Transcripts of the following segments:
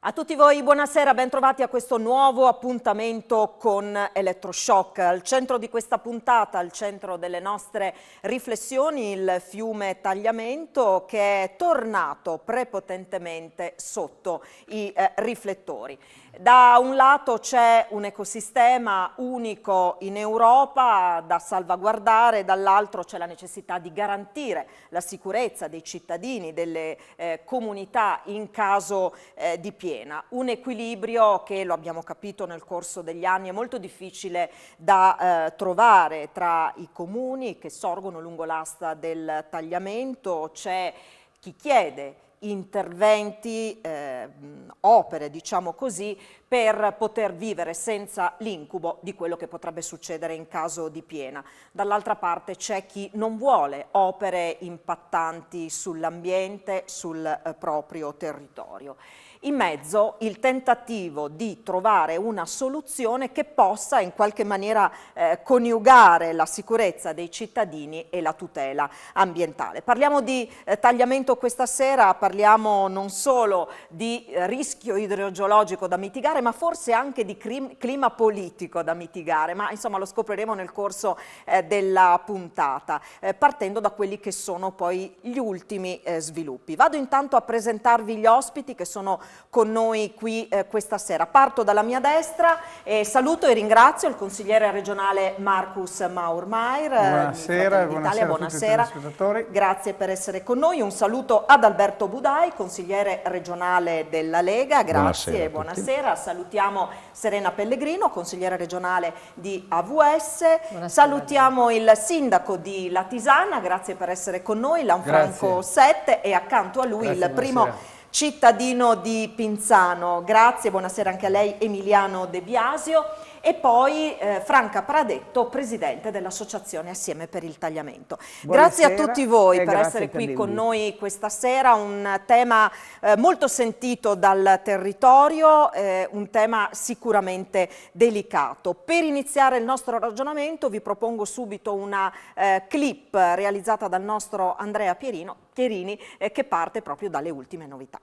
A tutti voi buonasera, bentrovati a questo nuovo appuntamento con Elettroshock. Al centro di questa puntata, al centro delle nostre riflessioni, il fiume Tagliamento che è tornato prepotentemente sotto i riflettori. Da un lato c'è un ecosistema unico in Europa da salvaguardare, dall'altro c'è la necessità di garantire la sicurezza dei cittadini, delle comunità in caso di piena. Un equilibrio che, lo abbiamo capito nel corso degli anni, è molto difficile da trovare tra i comuni che sorgono lungo l'asta del Tagliamento. C'è chi chiede interventi, opere, diciamo così, per poter vivere senza l'incubo di quello che potrebbe succedere in caso di piena. Dall'altra parte c'è chi non vuole opere impattanti sull'ambiente, sul proprio territorio. In mezzo il tentativo di trovare una soluzione che possa in qualche maniera coniugare la sicurezza dei cittadini e la tutela ambientale. Parliamo di tagliamento questa sera, parliamo non solo di rischio idrogeologico da mitigare, ma forse anche di clima politico da mitigare, ma insomma lo scopriremo nel corso della puntata, partendo da quelli che sono poi gli ultimi sviluppi. Vado intanto a presentarvi gli ospiti che sono con noi qui questa sera. Parto dalla mia destra e saluto e ringrazio il consigliere regionale Marcus Maurmair. Buonasera, buonasera a tutti i telespettatori. Grazie per essere con noi. Un saluto ad Alberto Budai, consigliere regionale della Lega. Grazie e buonasera. Salutiamo Serena Pellegrino, consigliere regionale di AVS. Buonasera. Salutiamo il sindaco di Latisana, grazie per essere con noi, Lanfranco Sette, e accanto a lui il primo cittadino di Pinzano. Grazie, buonasera anche a lei, Emiliano De Biasio. E poi Franca Pradetto, presidente dell'associazione Assieme per il Tagliamento. Grazie a tutti voi per essere qui con noi questa sera, un tema molto sentito dal territorio, un tema sicuramente delicato. Per iniziare il nostro ragionamento vi propongo subito una clip realizzata dal nostro Andrea Pierini che parte proprio dalle ultime novità.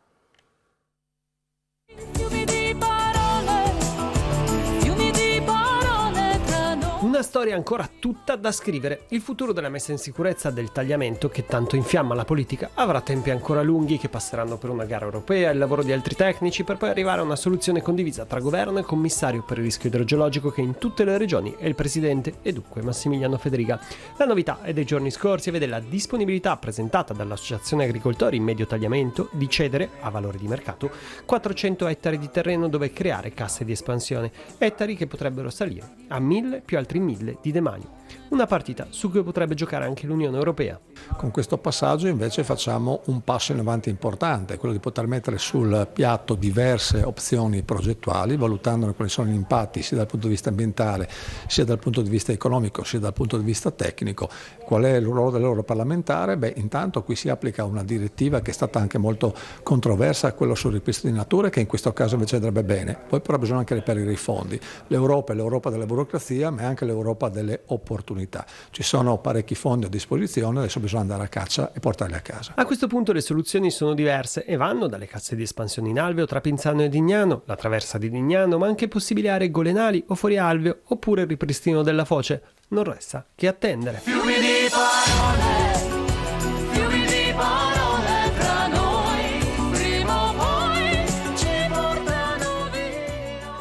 Una storia ancora tutta da scrivere. Il futuro della messa in sicurezza del tagliamento, che tanto infiamma la politica, avrà tempi ancora lunghi che passeranno per una gara europea, il lavoro di altri tecnici, per poi arrivare a una soluzione condivisa tra governo e commissario per il rischio idrogeologico, che in tutte le regioni è il presidente e dunque Massimiliano Federica. La novità è dei giorni scorsi e vede la disponibilità presentata dall'Associazione Agricoltori in Medio Tagliamento di cedere, a valore di mercato, 400 ettari di terreno dove creare casse di espansione, ettari che potrebbero salire a 1000 più altri 1000 di demanio. Una partita su cui potrebbe giocare anche l'Unione Europea. Con questo passaggio invece facciamo un passo in avanti importante, quello di poter mettere sul piatto diverse opzioni progettuali, valutandone quali sono gli impatti sia dal punto di vista ambientale, sia dal punto di vista economico, sia dal punto di vista tecnico. Qual è il ruolo dell'Europarlamentare? Beh, intanto qui si applica una direttiva che è stata anche molto controversa, quello sul ripristino di natura, che in questo caso invece andrebbe bene. Poi però bisogna anche reperire i fondi. L'Europa è l'Europa della burocrazia, ma è anche l'Europa delle opportunità. Ci sono parecchi fondi a disposizione, adesso bisogna andare a caccia e portarli a casa. A questo punto le soluzioni sono diverse e vanno dalle casse di espansione in alveo tra Pinzano e Dignano, la traversa di Dignano, ma anche possibili aree golenali o fuori alveo, oppure il ripristino della foce. Non resta che attendere. Fiumi di parole, fiumi di parole tra noi, prima o poi ci portano via.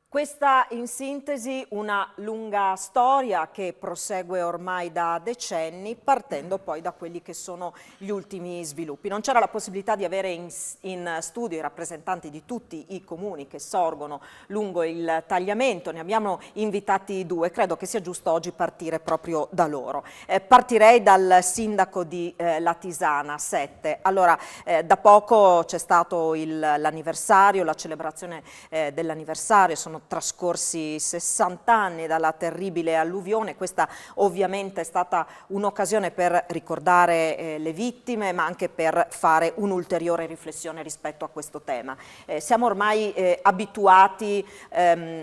Questa in sintesi una lunga storia che prosegue ormai da decenni, partendo poi da quelli che sono gli ultimi sviluppi. Non c'era la possibilità di avere in studio i rappresentanti di tutti i comuni che sorgono lungo il tagliamento, ne abbiamo invitati due, credo che sia giusto oggi partire proprio da loro. Partirei dal sindaco di Latisana, Sette. Allora, da poco c'è stato l'anniversario, la celebrazione dell'anniversario, sono trascorsi trascorsi 60 anni dalla terribile alluvione. Questa ovviamente è stata un'occasione per ricordare le vittime, ma anche per fare un'ulteriore riflessione rispetto a questo tema. Siamo ormai abituati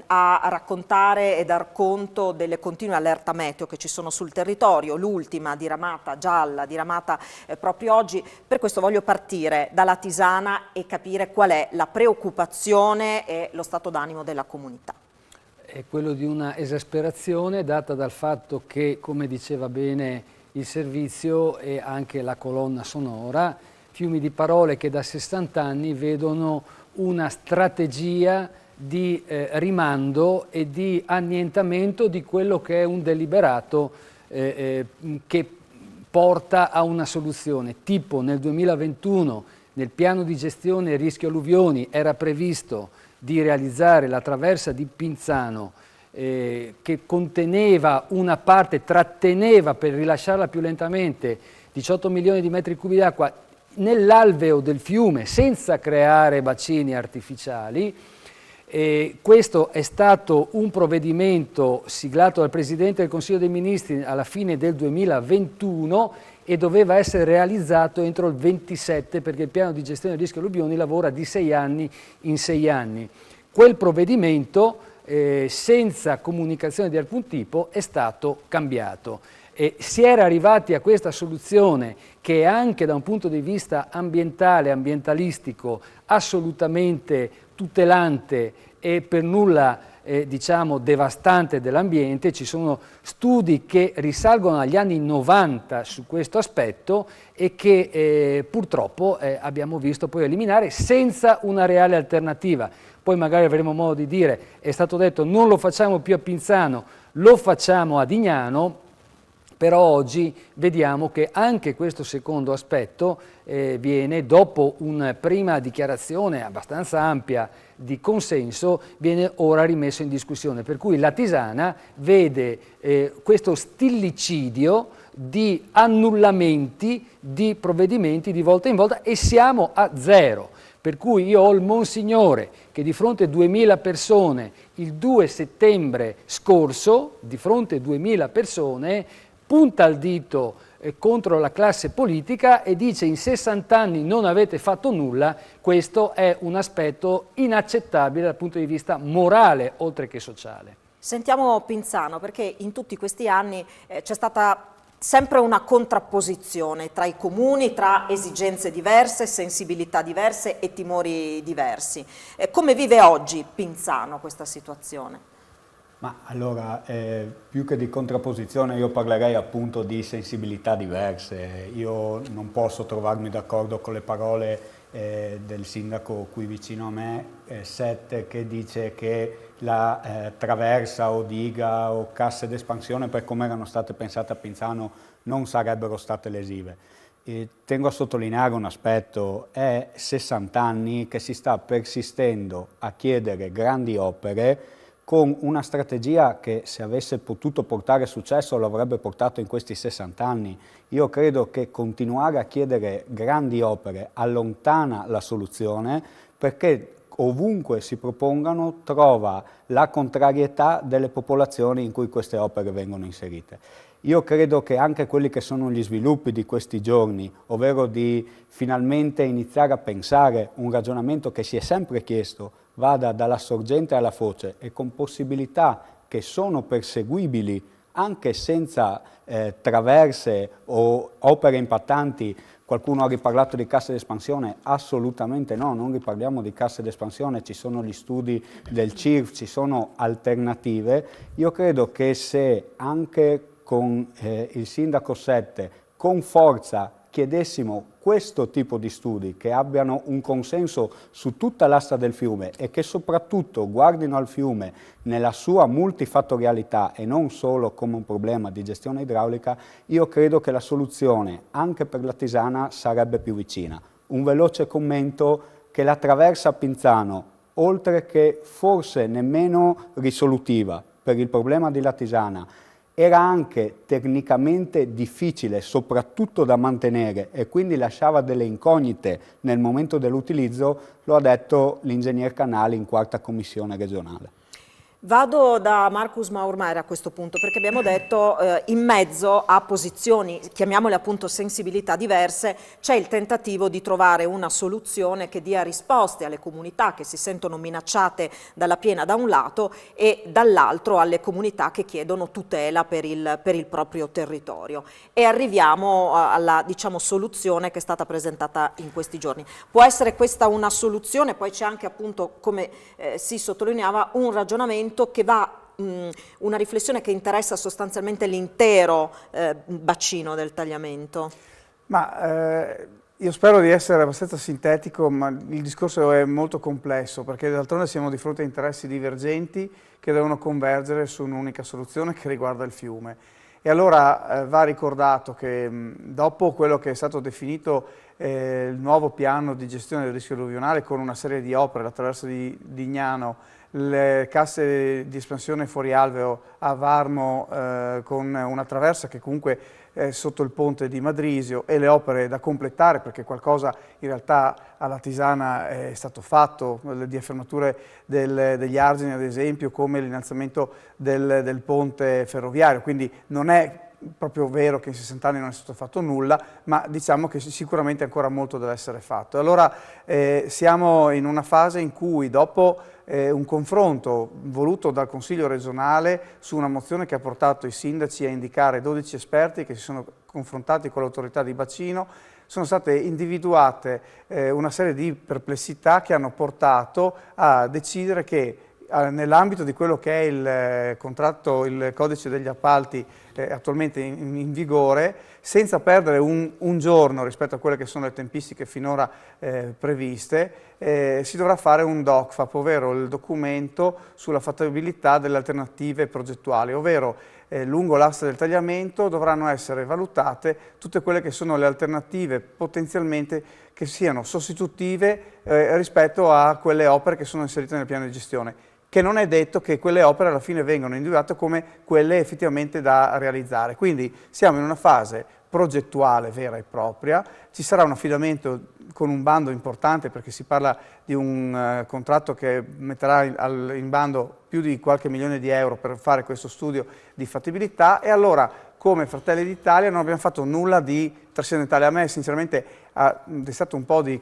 a raccontare e dar conto delle continue allerta meteo che ci sono sul territorio, l'ultima diramata gialla, diramata proprio oggi. Per questo voglio partire dalla Tisana e capire qual è la preoccupazione e lo stato d'animo della comunità. È quello di una esasperazione data dal fatto che, come diceva bene il servizio e anche la colonna sonora, fiumi di parole che da 60 anni vedono una strategia di rimando e di annientamento di quello che è un deliberato che porta a una soluzione. Tipo nel 2021 nel piano di gestione rischio alluvioni era previsto di realizzare la traversa di Pinzano che conteneva una parte, tratteneva per rilasciarla più lentamente 18 milioni di metri cubi d'acqua nell'alveo del fiume senza creare bacini artificiali. Questo è stato un provvedimento siglato dal Presidente del Consiglio dei Ministri alla fine del 2021 e doveva essere realizzato entro il 27 perché il piano di gestione del rischio alluvioni lavora di 6 anni in 6 anni. Quel provvedimento senza comunicazione di alcun tipo è stato cambiato. Si era arrivati a questa soluzione che anche da un punto di vista ambientale, ambientalistico, assolutamente tutelante e per nulla diciamo devastante dell'ambiente. Ci sono studi che risalgono agli anni 90 su questo aspetto e che purtroppo abbiamo visto poi eliminare senza una reale alternativa. Poi magari avremo modo di dire, è stato detto non lo facciamo più a Pinzano, lo facciamo a Dignano. Però oggi vediamo che anche questo secondo aspetto viene, dopo una prima dichiarazione abbastanza ampia di consenso, viene ora rimesso in discussione. Per cui la Tisana vede questo stillicidio di annullamenti di provvedimenti di volta in volta e siamo a zero. Per cui io ho il Monsignore che di fronte a 2000 persone il 2 settembre scorso, di fronte a 2000 persone, punta il dito contro la classe politica e dice in 60 anni non avete fatto nulla. Questo è un aspetto inaccettabile dal punto di vista morale oltre che sociale. Sentiamo Pinzano, perché in tutti questi anni c'è stata sempre una contrapposizione tra i comuni, tra esigenze diverse, sensibilità diverse e timori diversi. Come vive oggi Pinzano questa situazione? Ma allora, più che di contrapposizione io parlerei appunto di sensibilità diverse. Io non posso trovarmi d'accordo con le parole del sindaco qui vicino a me, Sette, che dice che la traversa o diga o casse d'espansione, per come erano state pensate a Pinzano, non sarebbero state lesive. Tengo a sottolineare un aspetto: è 60 anni che si sta persistendo a chiedere grandi opere con una strategia che, se avesse potuto portare successo, lo avrebbe portato in questi 60 anni. Io credo che continuare a chiedere grandi opere allontana la soluzione, perché ovunque si propongano trova la contrarietà delle popolazioni in cui queste opere vengono inserite. Io credo che anche quelli che sono gli sviluppi di questi giorni, ovvero di finalmente iniziare a pensare un ragionamento che si è sempre chiesto, vada dalla sorgente alla foce e con possibilità che sono perseguibili anche senza traverse o opere impattanti. Qualcuno ha riparlato di casse d'espansione? Assolutamente no, non riparliamo di casse d'espansione, ci sono gli studi del CIRF, ci sono alternative. Io credo che se anche con il sindaco Sette con forza chiedessimo questo tipo di studi che abbiano un consenso su tutta l'asta del fiume e che soprattutto guardino al fiume nella sua multifattorialità e non solo come un problema di gestione idraulica, io credo che la soluzione anche per la Tisana sarebbe più vicina. Un veloce commento: che la traversa Pinzano, oltre che forse nemmeno risolutiva per il problema di La Tisana, era anche tecnicamente difficile, soprattutto da mantenere, e quindi lasciava delle incognite nel momento dell'utilizzo, lo ha detto l'ingegner Canali in quarta commissione regionale. Vado da Marcus Maurmeier a questo punto, perché abbiamo detto in mezzo a posizioni, chiamiamole appunto sensibilità diverse, c'è il tentativo di trovare una soluzione che dia risposte alle comunità che si sentono minacciate dalla piena da un lato e dall'altro alle comunità che chiedono tutela per il proprio territorio. E arriviamo alla, diciamo, soluzione che è stata presentata in questi giorni. Può essere questa una soluzione, poi c'è anche appunto, come si sottolineava, un ragionamento che va, una riflessione che interessa sostanzialmente l'intero bacino del tagliamento. Io spero di essere abbastanza sintetico, ma il discorso è molto complesso, perché d'altronde siamo di fronte a interessi divergenti che devono convergere su un'unica soluzione che riguarda il fiume. E allora va ricordato che dopo quello che è stato definito il nuovo piano di gestione del rischio alluvionale, con una serie di opere, la traversa di Dignano, le casse di espansione fuori alveo a Varmo con una traversa che comunque è sotto il ponte di Madrisio, e le opere da completare, perché qualcosa in realtà alla Tisana è stato fatto, le diaframmature degli argini ad esempio, come l'innalzamento del ponte ferroviario, quindi non è proprio vero che in 60 anni non è stato fatto nulla, ma diciamo che sicuramente ancora molto deve essere fatto. Allora siamo in una fase in cui, dopo un confronto voluto dal Consiglio regionale su una mozione che ha portato i sindaci a indicare 12 esperti che si sono confrontati con l'autorità di bacino, sono state individuate una serie di perplessità che hanno portato a decidere che nell'ambito di quello che è il contratto, il codice degli appalti attualmente in vigore, senza perdere un giorno rispetto a quelle che sono le tempistiche finora previste, si dovrà fare un DOCFAP, ovvero il documento sulla fattibilità delle alternative progettuali, ovvero lungo l'asse del tagliamento dovranno essere valutate tutte quelle che sono le alternative potenzialmente che siano sostitutive rispetto a quelle opere che sono inserite nel piano di gestione, che non è detto che quelle opere alla fine vengano individuate come quelle effettivamente da realizzare. Quindi siamo in una fase progettuale vera e propria, ci sarà un affidamento con un bando importante, perché si parla di un contratto che metterà in bando più di qualche milione di euro per fare questo studio di fattibilità, e allora come Fratelli d'Italia non abbiamo fatto nulla di trascendentale. A me sinceramente ha destato un po' di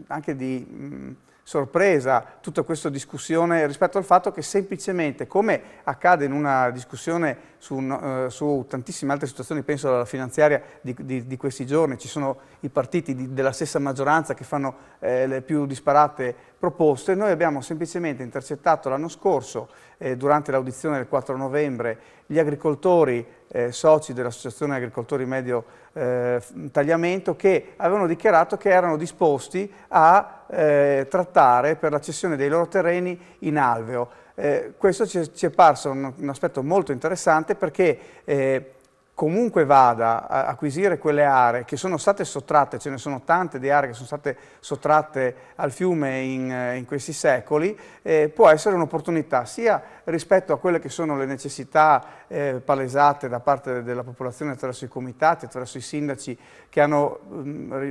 anche di sorpresa tutta questa discussione rispetto al fatto che semplicemente, come accade in una discussione su tantissime altre situazioni, penso alla finanziaria di questi giorni, ci sono i partiti della stessa maggioranza che fanno le più disparate proposte. Noi abbiamo semplicemente intercettato l'anno scorso, durante l'audizione del 4 novembre, gli agricoltori soci dell'Associazione Agricoltori Medio Tagliamento, che avevano dichiarato che erano disposti a trattare per la cessione dei loro terreni in alveo. Questo ci è parso un aspetto molto interessante, perché comunque vada a acquisire quelle aree che sono state sottratte, ce ne sono tante di aree che sono state sottratte al fiume in questi secoli, può essere un'opportunità sia rispetto a quelle che sono le necessità palesate da parte della popolazione attraverso i comitati, attraverso i sindaci che hanno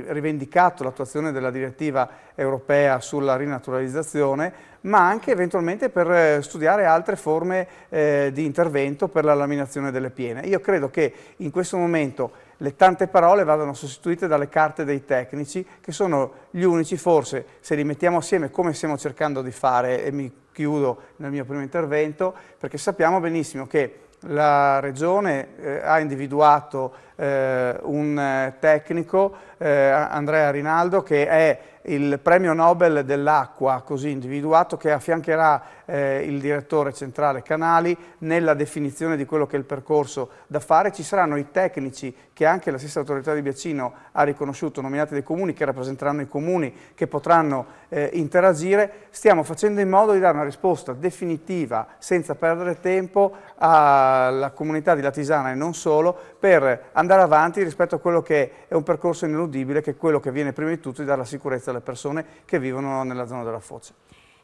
rivendicato l'attuazione della direttiva europea sulla rinaturalizzazione, ma anche eventualmente per studiare altre forme di intervento per la laminazione delle piene. Io credo che in questo momento le tante parole vadano sostituite dalle carte dei tecnici, che sono gli unici, forse, se li mettiamo assieme come stiamo cercando di fare, e mi chiudo nel mio primo intervento, perché sappiamo benissimo che la Regione ha individuato un tecnico, Andrea Rinaldo, che è il premio Nobel dell'acqua, così individuato, che affiancherà il direttore centrale Canali nella definizione di quello che è il percorso da fare. Ci saranno i tecnici che anche la stessa autorità di bacino ha riconosciuto, nominati dai comuni, che rappresenteranno i comuni, che potranno interagire. Stiamo facendo in modo di dare una risposta definitiva, senza perdere tempo, alla comunità di Latisana e non solo, per andare avanti rispetto a quello che è un percorso ineludibile, che è quello che viene prima di tutto di dare la sicurezza alle persone che vivono nella zona della foce.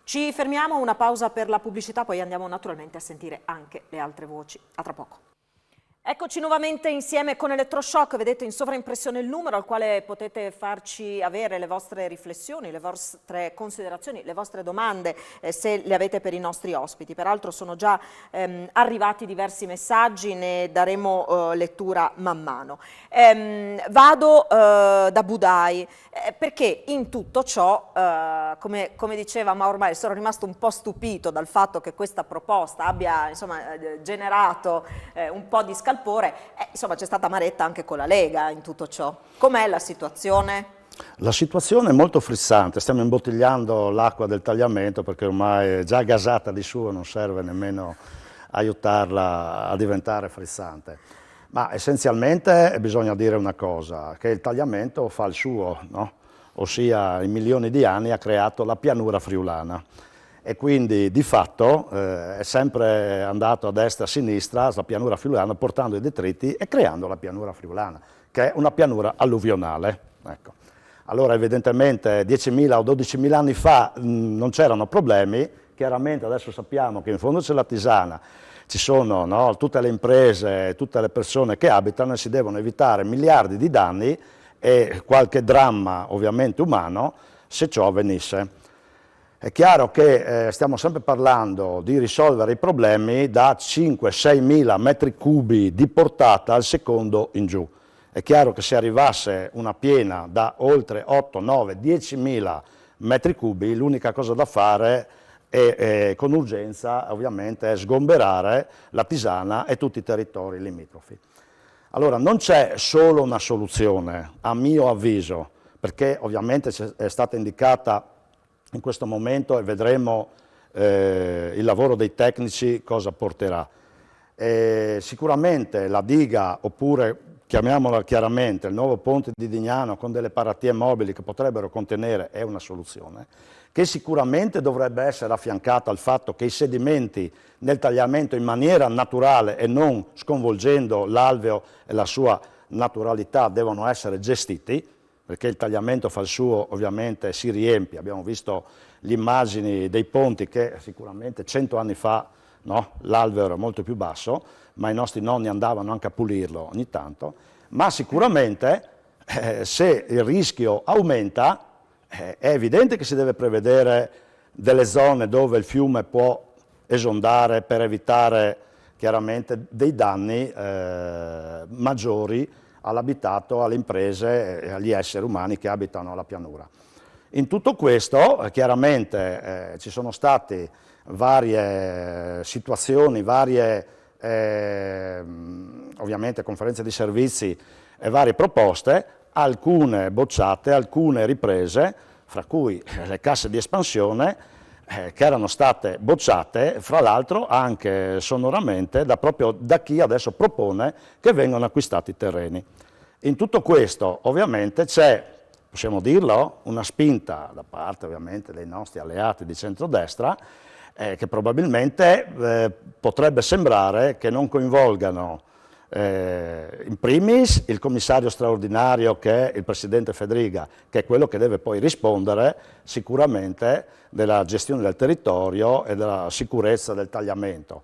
Ci fermiamo, una pausa per la pubblicità, poi andiamo naturalmente a sentire anche le altre voci. A tra poco. Eccoci nuovamente insieme con Elettroshock, vedete in sovraimpressione il numero al quale potete farci avere le vostre riflessioni, le vostre considerazioni, le vostre domande se le avete per i nostri ospiti. Peraltro sono già arrivati diversi messaggi, ne daremo lettura man mano. Vado da Budai perché in tutto ciò, come diceva, ma ormai sono rimasto un po' stupito dal fatto che questa proposta abbia generato un po' di scalpore. Insomma, c'è stata amaretta anche con la Lega in tutto ciò. Com'è la situazione? La situazione è molto frizzante, stiamo imbottigliando l'acqua del tagliamento perché ormai è già gasata di suo, non serve nemmeno aiutarla a diventare frizzante. Ma essenzialmente bisogna dire una cosa, che il tagliamento fa il suo, no? Ossia in milioni di anni ha creato la pianura friulana. E quindi di fatto è sempre andato a destra e a sinistra la pianura friulana portando i detriti e creando la pianura friulana, che è una pianura alluvionale. Ecco. Allora evidentemente 10.000 o 12.000 anni fa non c'erano problemi, chiaramente adesso sappiamo che in fondo c'è la Tisana, ci sono, no, tutte le imprese, tutte le persone che abitano e si devono evitare miliardi di danni e qualche dramma ovviamente umano se ciò avvenisse. È chiaro che stiamo sempre parlando di risolvere i problemi da 5-6 mila metri cubi di portata al secondo in giù. È chiaro che se arrivasse una piena da oltre 8, 9, 10 mila metri cubi, l'unica cosa da fare è con urgenza ovviamente è sgomberare la Tisana e tutti i territori limitrofi. Allora non c'è solo una soluzione, a mio avviso, perché ovviamente è stata indicata in questo momento e vedremo il lavoro dei tecnici cosa porterà. Sicuramente la diga, oppure chiamiamola chiaramente il nuovo ponte di Dignano con delle paratie mobili che potrebbero contenere, è una soluzione, che sicuramente dovrebbe essere affiancata al fatto che i sedimenti nel tagliamento in maniera naturale e non sconvolgendo l'alveo e la sua naturalità devono essere gestiti, perché il tagliamento fa il suo, ovviamente si riempie. Abbiamo visto le immagini dei ponti che sicuramente 100 anni fa, no, l'alveo era molto più basso, ma i nostri nonni andavano anche a pulirlo ogni tanto, ma sicuramente se il rischio aumenta è evidente che si deve prevedere delle zone dove il fiume può esondare per evitare chiaramente dei danni maggiori all'abitato, alle imprese e agli esseri umani che abitano la pianura. In tutto questo chiaramente ci sono state varie situazioni, varie ovviamente conferenze di servizi e varie proposte, alcune bocciate, alcune riprese, fra cui le casse di espansione che erano state bocciate, fra l'altro anche sonoramente proprio da chi adesso propone che vengano acquistati i terreni. In tutto questo ovviamente c'è, possiamo dirlo, una spinta da parte ovviamente dei nostri alleati di centrodestra che probabilmente potrebbe sembrare che non coinvolgano in primis il commissario straordinario che è il presidente Fedriga, che è quello che deve poi rispondere sicuramente della gestione del territorio e della sicurezza del tagliamento.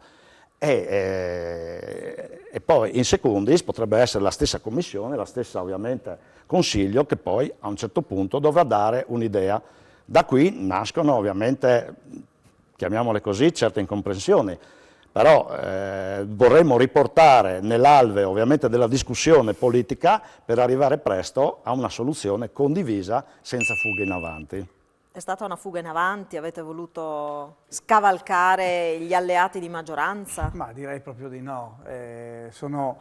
E poi in secundis potrebbe essere la stessa commissione, la stessa ovviamente consiglio che poi a un certo punto dovrà dare un'idea. Da qui nascono ovviamente, chiamiamole così, certe incomprensioni. Però vorremmo riportare nell'alveo ovviamente della discussione politica per arrivare presto a una soluzione condivisa senza fughe in avanti. È stata una fuga in avanti? Avete voluto scavalcare gli alleati di maggioranza? Ma direi proprio di no. Sono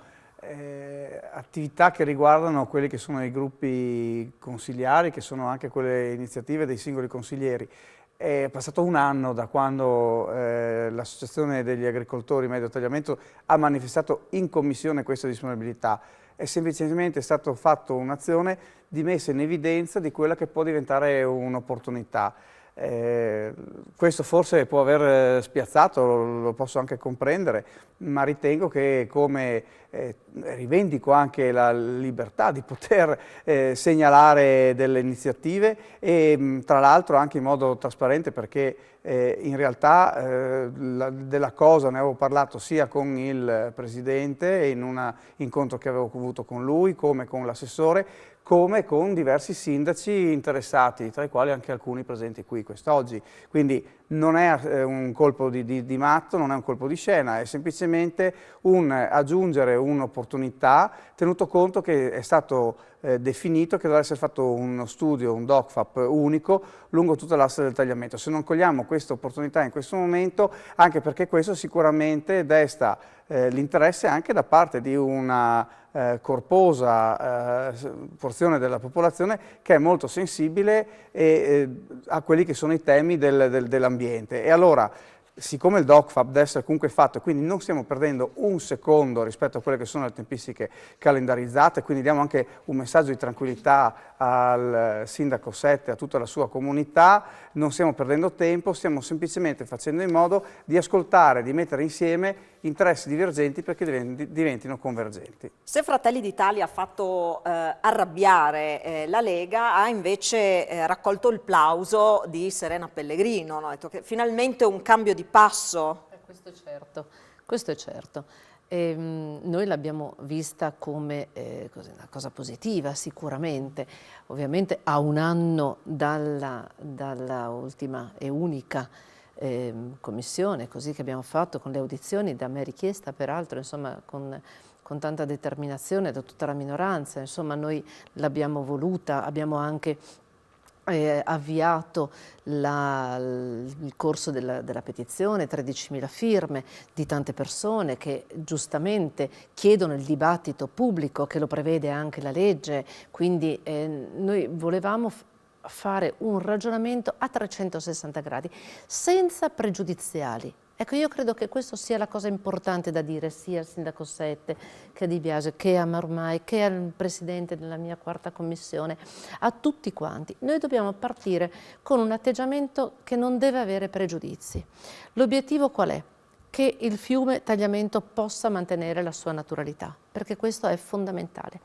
attività che riguardano quelli che sono i gruppi consigliari, che sono anche quelle iniziative dei singoli consiglieri. È passato un anno da quando l'Associazione degli Agricoltori Medio Tagliamento ha manifestato in commissione questa disponibilità. È semplicemente stata fatta un'azione di messa in evidenza di quella che può diventare un'opportunità. Questo forse può aver spiazzato, lo posso anche comprendere, ma ritengo che come rivendico anche la libertà di poter segnalare delle iniziative e tra l'altro anche in modo trasparente, perché in realtà della cosa ne avevo parlato sia con il Presidente in un incontro che avevo avuto con lui, come con l'assessore, come con diversi sindaci interessati, tra i quali anche alcuni presenti qui quest'oggi. Quindi non è un colpo di matto, non è un colpo di scena, è semplicemente un aggiungere un'opportunità, tenuto conto che è stato definito che deve essere fatto uno studio, un DOCFAP unico lungo tutta l'asse del tagliamento. Se non cogliamo questa opportunità in questo momento, anche perché questo sicuramente desta l'interesse anche da parte di una corposa porzione della popolazione che è molto sensibile a quelli che sono i temi dell'ambiente. E allora, siccome il DOCFAP deve essere comunque fatto, quindi non stiamo perdendo un secondo rispetto a quelle che sono le tempistiche calendarizzate, quindi diamo anche un messaggio di tranquillità al Sindaco Sette e a tutta la sua comunità, non stiamo perdendo tempo, stiamo semplicemente facendo in modo di ascoltare, di mettere insieme interessi divergenti perché diventino convergenti. Se Fratelli d'Italia ha fatto arrabbiare la Lega, ha invece raccolto il plauso di Serena Pellegrino, no? Ha detto che finalmente un cambio di passo. Questo è certo, questo è certo. Noi l'abbiamo vista come una cosa positiva sicuramente, ovviamente a un anno dalla ultima e unica commissione, così che abbiamo fatto con le audizioni, da me richiesta peraltro, insomma con tanta determinazione da tutta la minoranza, insomma noi l'abbiamo voluta, abbiamo anche avviato il corso della petizione, 13.000 firme di tante persone che giustamente chiedono il dibattito pubblico, che lo prevede anche la legge, quindi noi volevamo fare un ragionamento a 360 gradi, senza pregiudiziali. Ecco, io credo che questo sia la cosa importante da dire sia al Sindaco Sette che a Di Biase, che a Marmai, che al Presidente della mia quarta commissione, a tutti quanti. Noi dobbiamo partire con un atteggiamento che non deve avere pregiudizi. L'obiettivo qual è? Che il fiume Tagliamento possa mantenere la sua naturalità, perché questo è fondamentale.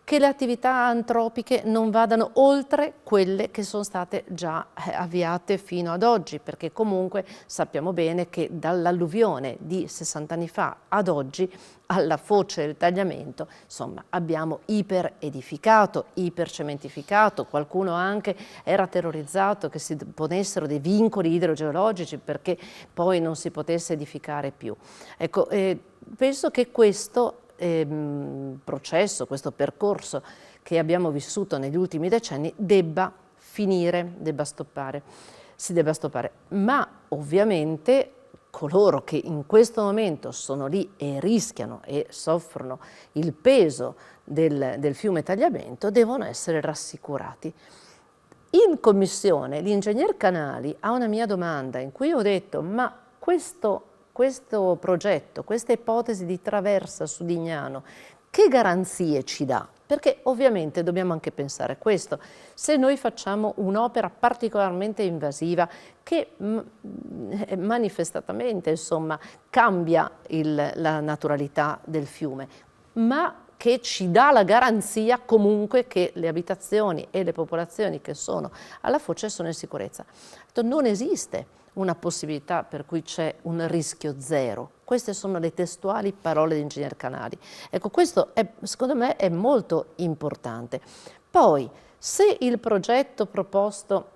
Che le attività antropiche non vadano oltre quelle che sono state già avviate fino ad oggi, perché comunque sappiamo bene che dall'alluvione di 60 anni fa ad oggi, alla foce del Tagliamento, insomma, abbiamo iperedificato, ipercementificato, qualcuno anche era terrorizzato che si ponessero dei vincoli idrogeologici perché poi non si potesse edificare più. Ecco, penso che questo processo, questo percorso che abbiamo vissuto negli ultimi decenni debba finire, si debba stoppare, ma ovviamente coloro che in questo momento sono lì e rischiano e soffrono il peso del fiume Tagliamento devono essere rassicurati. In commissione l'ingegner Canali a una mia domanda in cui ho detto ma questo progetto, questa ipotesi di traversa su Dignano, che garanzie ci dà? Perché ovviamente dobbiamo anche pensare a questo. Se noi facciamo un'opera particolarmente invasiva che manifestatamente insomma, cambia la naturalità del fiume, ma che ci dà la garanzia comunque che le abitazioni e le popolazioni che sono alla foce sono in sicurezza. Non esiste una possibilità per cui c'è un rischio zero. Queste sono le testuali parole di Ingegner Canali. Ecco, questo secondo me è molto importante. Poi, se il progetto proposto,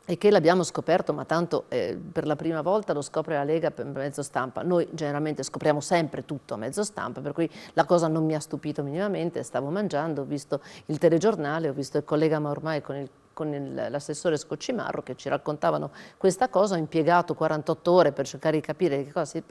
e che l'abbiamo scoperto, ma tanto per la prima volta lo scopre la Lega per mezzo stampa, noi generalmente scopriamo sempre tutto a mezzo stampa, per cui la cosa non mi ha stupito minimamente, stavo mangiando, ho visto il telegiornale, ho visto il collega Maormai con l'assessore Scoccimarro che ci raccontavano questa cosa, ho impiegato 48 ore per cercare di capire di che cosa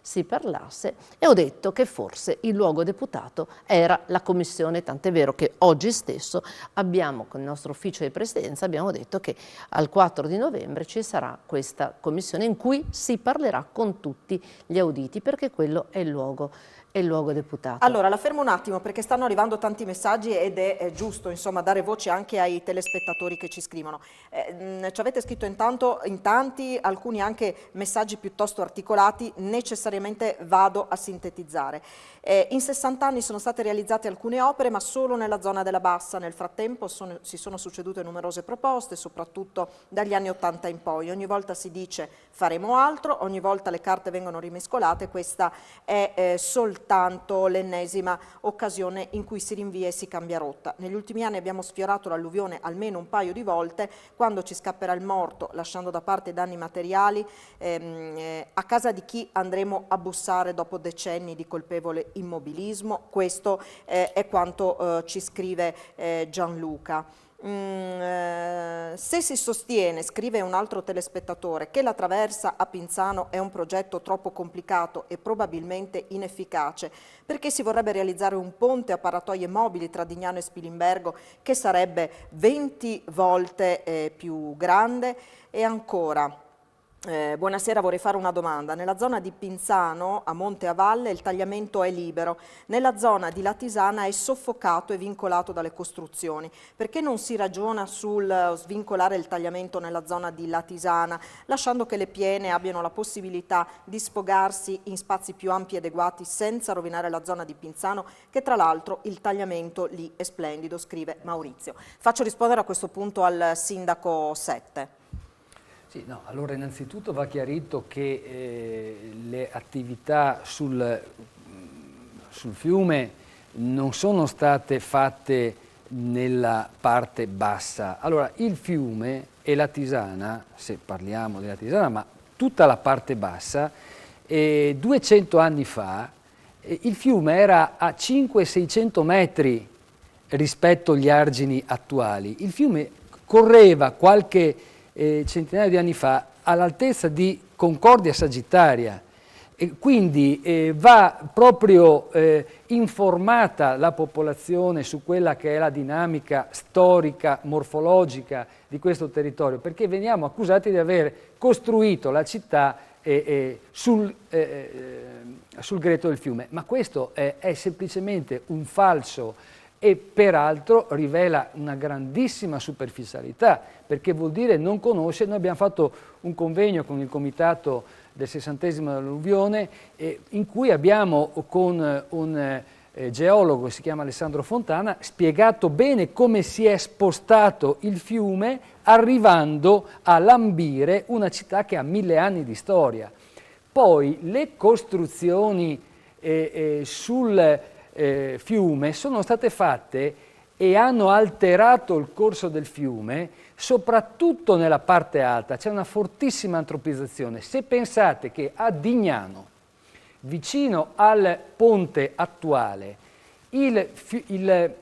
si parlasse e ho detto che forse il luogo deputato era la commissione, tant'è vero che oggi stesso abbiamo, con il nostro ufficio di presidenza, abbiamo detto che al 4 di novembre ci sarà questa commissione in cui si parlerà con tutti gli auditi, perché quello è il luogo e il luogo deputato. Allora, la fermo un attimo perché stanno arrivando tanti messaggi ed è giusto, insomma, dare voce anche ai telespettatori che ci scrivono. Ci avete scritto in tanti, alcuni anche messaggi piuttosto articolati, necessariamente vado a sintetizzare. In 60 anni sono state realizzate alcune opere, ma solo nella zona della Bassa. Nel frattempo si sono succedute numerose proposte, soprattutto dagli anni 80 in poi. Ogni volta si dice faremo altro, ogni volta le carte vengono rimescolate, questa è soltanto l'ennesima occasione in cui si rinvia e si cambia rotta. Negli ultimi anni abbiamo sfiorato l'alluvione almeno un paio di volte, quando ci scapperà il morto, lasciando da parte i danni materiali, a casa di chi andremo a bussare dopo decenni di colpevole immobilismo. Questo è quanto ci scrive Gianluca. Se si sostiene, scrive un altro telespettatore, che la traversa a Pinzano è un progetto troppo complicato e probabilmente inefficace, perché si vorrebbe realizzare un ponte a paratoie mobili tra Dignano e Spilimbergo che sarebbe 20 volte più grande? E ancora, buonasera, vorrei fare una domanda. Nella zona di Pinzano, a Monte a Valle, il tagliamento è libero. Nella zona di Latisana è soffocato e vincolato dalle costruzioni. Perché non si ragiona sul svincolare il tagliamento nella zona di Latisana, lasciando che le piene abbiano la possibilità di sfogarsi in spazi più ampi e adeguati senza rovinare la zona di Pinzano, che tra l'altro il tagliamento lì è splendido, scrive Maurizio. Faccio rispondere a questo punto al sindaco Sette. Sì, no, allora innanzitutto va chiarito che le attività sul fiume non sono state fatte nella parte bassa. Allora il fiume e la Tisana, se parliamo della Tisana, ma tutta la parte bassa, 200 anni fa il fiume era a 500-600 metri rispetto agli argini attuali. Il fiume correva qualche centinaio di anni fa all'altezza di Concordia Sagittaria, e quindi va proprio informata la popolazione su quella che è la dinamica storica, morfologica di questo territorio, perché veniamo accusati di aver costruito la città sul greto del fiume, ma questo è semplicemente un falso e peraltro rivela una grandissima superficialità, perché vuol dire non conoscere. Noi abbiamo fatto un convegno con il comitato del 60° dell'alluvione in cui abbiamo con un geologo che si chiama Alessandro Fontana spiegato bene come si è spostato il fiume arrivando a lambire una città che ha 1000 anni di storia. Poi le costruzioni sul fiume sono state fatte e hanno alterato il corso del fiume, soprattutto nella parte alta. C'è una fortissima antropizzazione. Se pensate che a Dignano, vicino al ponte attuale, il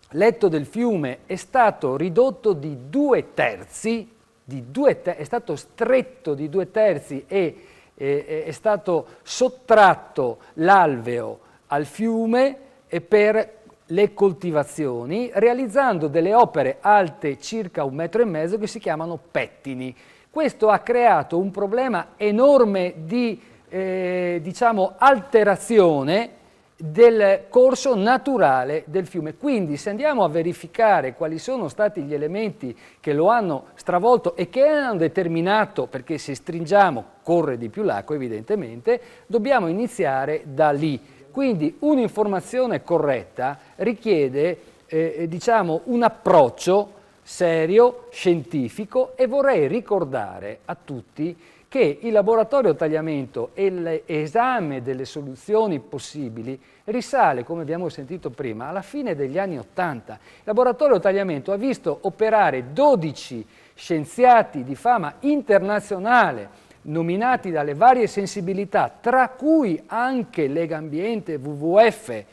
letto del fiume è stato ridotto di 2/3, è stato stretto di 2/3 e è stato sottratto l'alveo al fiume e per le coltivazioni, realizzando delle opere alte circa 1,5 metri che si chiamano pettini. Questo ha creato un problema enorme di alterazione del corso naturale del fiume. Quindi se andiamo a verificare quali sono stati gli elementi che lo hanno stravolto e che hanno determinato, perché se stringiamo corre di più l'acqua evidentemente, dobbiamo iniziare da lì. Quindi un'informazione corretta richiede un approccio serio, scientifico, e vorrei ricordare a tutti che il laboratorio tagliamento e l'esame delle soluzioni possibili risale, come abbiamo sentito prima, alla fine degli anni '80. Il laboratorio tagliamento ha visto operare 12 scienziati di fama internazionale nominati dalle varie sensibilità, tra cui anche Legambiente WWF,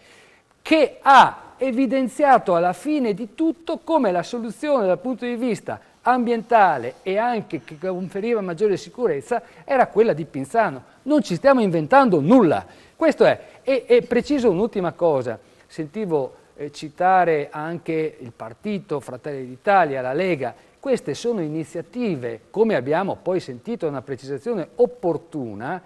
che ha evidenziato alla fine di tutto come la soluzione dal punto di vista ambientale e anche che conferiva maggiore sicurezza era quella di Pinzano. Non ci stiamo inventando nulla. Questo è. E preciso un'ultima cosa. Sentivo citare anche il partito Fratelli d'Italia, la Lega. Queste sono iniziative, come abbiamo poi sentito, una precisazione opportuna,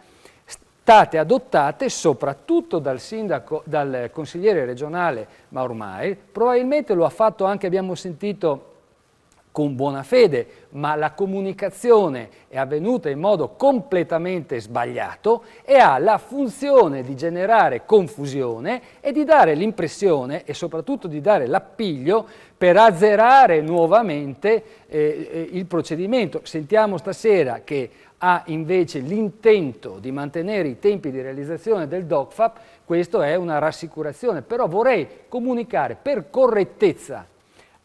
state adottate soprattutto dal sindaco, dal consigliere regionale Maurmair, probabilmente lo ha fatto anche, abbiamo sentito, con buona fede, ma la comunicazione è avvenuta in modo completamente sbagliato e ha la funzione di generare confusione e di dare l'impressione e soprattutto di dare l'appiglio per azzerare nuovamente il procedimento. Sentiamo stasera che ha invece l'intento di mantenere i tempi di realizzazione del DOCFAP, questo è una rassicurazione, però vorrei comunicare per correttezza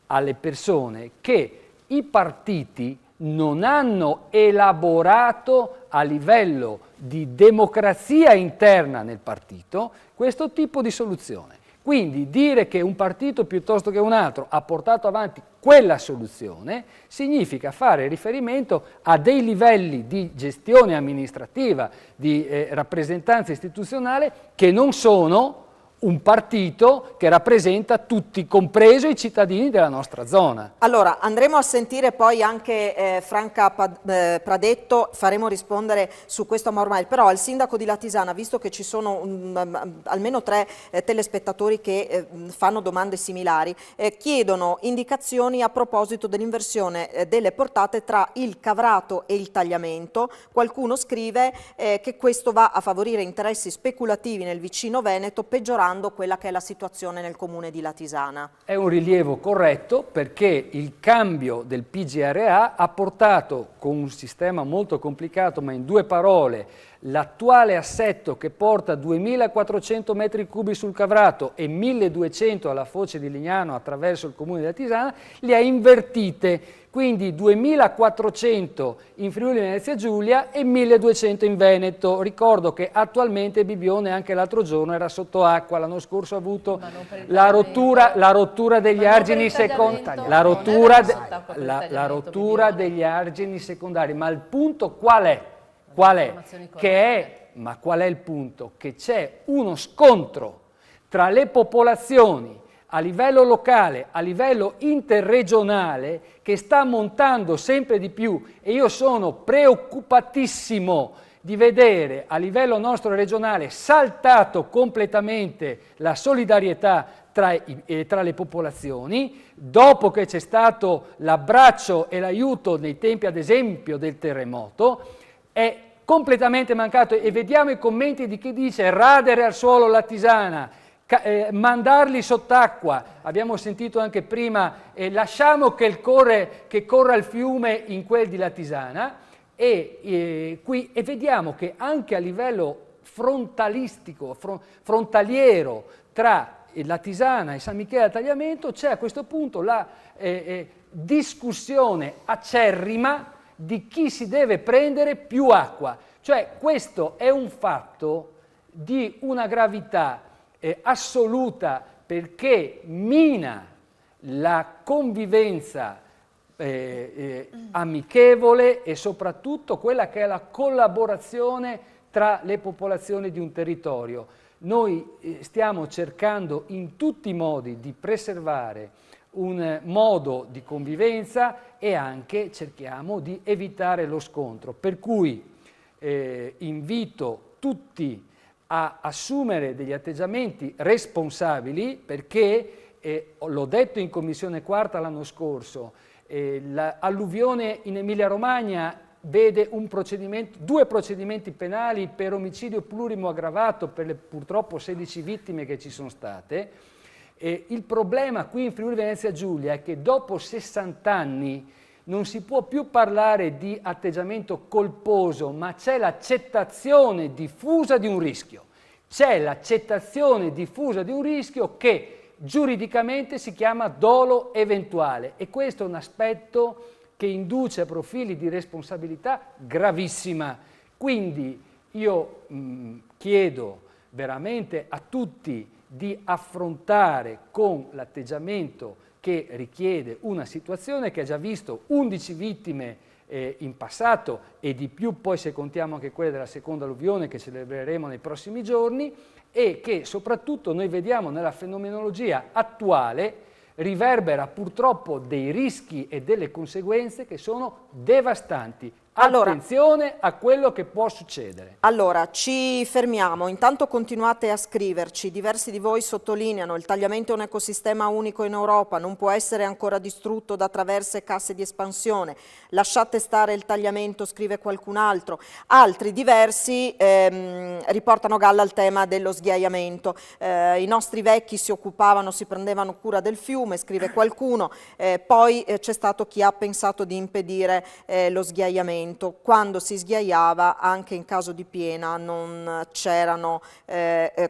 alle persone che i partiti non hanno elaborato a livello di democrazia interna nel partito questo tipo di soluzione. Quindi dire che un partito piuttosto che un altro ha portato avanti quella soluzione significa fare riferimento a dei livelli di gestione amministrativa, di rappresentanza istituzionale che non sono un partito che rappresenta tutti, compreso i cittadini della nostra zona. Allora, andremo a sentire poi anche Franca Pradetto, faremo rispondere su questo a Maurmair, però al sindaco di Latisana, visto che ci sono almeno 3 telespettatori che fanno domande similari, chiedono indicazioni a proposito dell'inversione delle portate tra il cavrato e il tagliamento. Qualcuno scrive che questo va a favorire interessi speculativi nel vicino Veneto, peggiorando quella che è la situazione nel comune di Latisana. È un rilievo corretto perché il cambio del PGRA ha portato, con un sistema molto complicato, ma in 2 parole, l'attuale assetto che porta 2.400 metri cubi sul cavrato e 1.200 alla foce di Lignano attraverso il comune di Latisana, li ha invertite. Quindi 2.400 in Friuli Venezia Giulia e 1.200 in Veneto. Ricordo che attualmente Bibbione anche l'altro giorno era sotto acqua, l'anno scorso ha avuto la rottura degli argini secondari. La rottura degli argini secondari. Ma il punto qual è? Qual è il punto? Che c'è uno scontro tra le popolazioni a livello locale, a livello interregionale, che sta montando sempre di più e io sono preoccupatissimo di vedere a livello nostro regionale saltato completamente la solidarietà tra le popolazioni, dopo che c'è stato l'abbraccio e l'aiuto nei tempi ad esempio del terremoto, è completamente mancato e vediamo i commenti di chi dice radere al suolo Latisana, mandarli sott'acqua, abbiamo sentito anche prima, lasciamo che corra il fiume in quel di Latisana e vediamo che anche a livello frontalistico, frontaliero tra Latisana e San Michele al Tagliamento c'è a questo punto la discussione acerrima di chi si deve prendere più acqua, cioè questo è un fatto di una gravità assoluta perché mina la convivenza amichevole e soprattutto quella che è la collaborazione tra le popolazioni di un territorio. Noi stiamo cercando in tutti i modi di preservare un modo di convivenza e anche cerchiamo di evitare lo scontro, per cui invito tutti a assumere degli atteggiamenti responsabili perché, l'ho detto in Commissione Quarta l'anno scorso, l'alluvione in Emilia-Romagna vede 2 procedimenti penali per omicidio plurimo aggravato per le purtroppo 16 vittime che ci sono state. Il problema qui in Friuli Venezia Giulia è che dopo 60 anni non si può più parlare di atteggiamento colposo, ma c'è l'accettazione diffusa di un rischio. C'è l'accettazione diffusa di un rischio che giuridicamente si chiama dolo eventuale e questo è un aspetto che induce a profili di responsabilità gravissima. Quindi io chiedo veramente a tutti di affrontare con l'atteggiamento che richiede una situazione che ha già visto 11 vittime in passato e di più poi se contiamo anche quelle della seconda alluvione che celebreremo nei prossimi giorni e che soprattutto noi vediamo nella fenomenologia attuale riverbera purtroppo dei rischi e delle conseguenze che sono devastanti. Allora, attenzione a quello che può succedere. Allora, ci fermiamo, intanto continuate a scriverci, diversi di voi sottolineano il tagliamento è un ecosistema unico in Europa, non può essere ancora distrutto da traverse casse di espansione, lasciate stare il tagliamento, scrive qualcun altro, altri diversi riportano galla al tema dello sghiaiamento, i nostri vecchi si occupavano, si prendevano cura del fiume, scrive qualcuno, poi c'è stato chi ha pensato di impedire lo sghiaiamento. Quando si sghiaiava, anche in caso di piena, non c'erano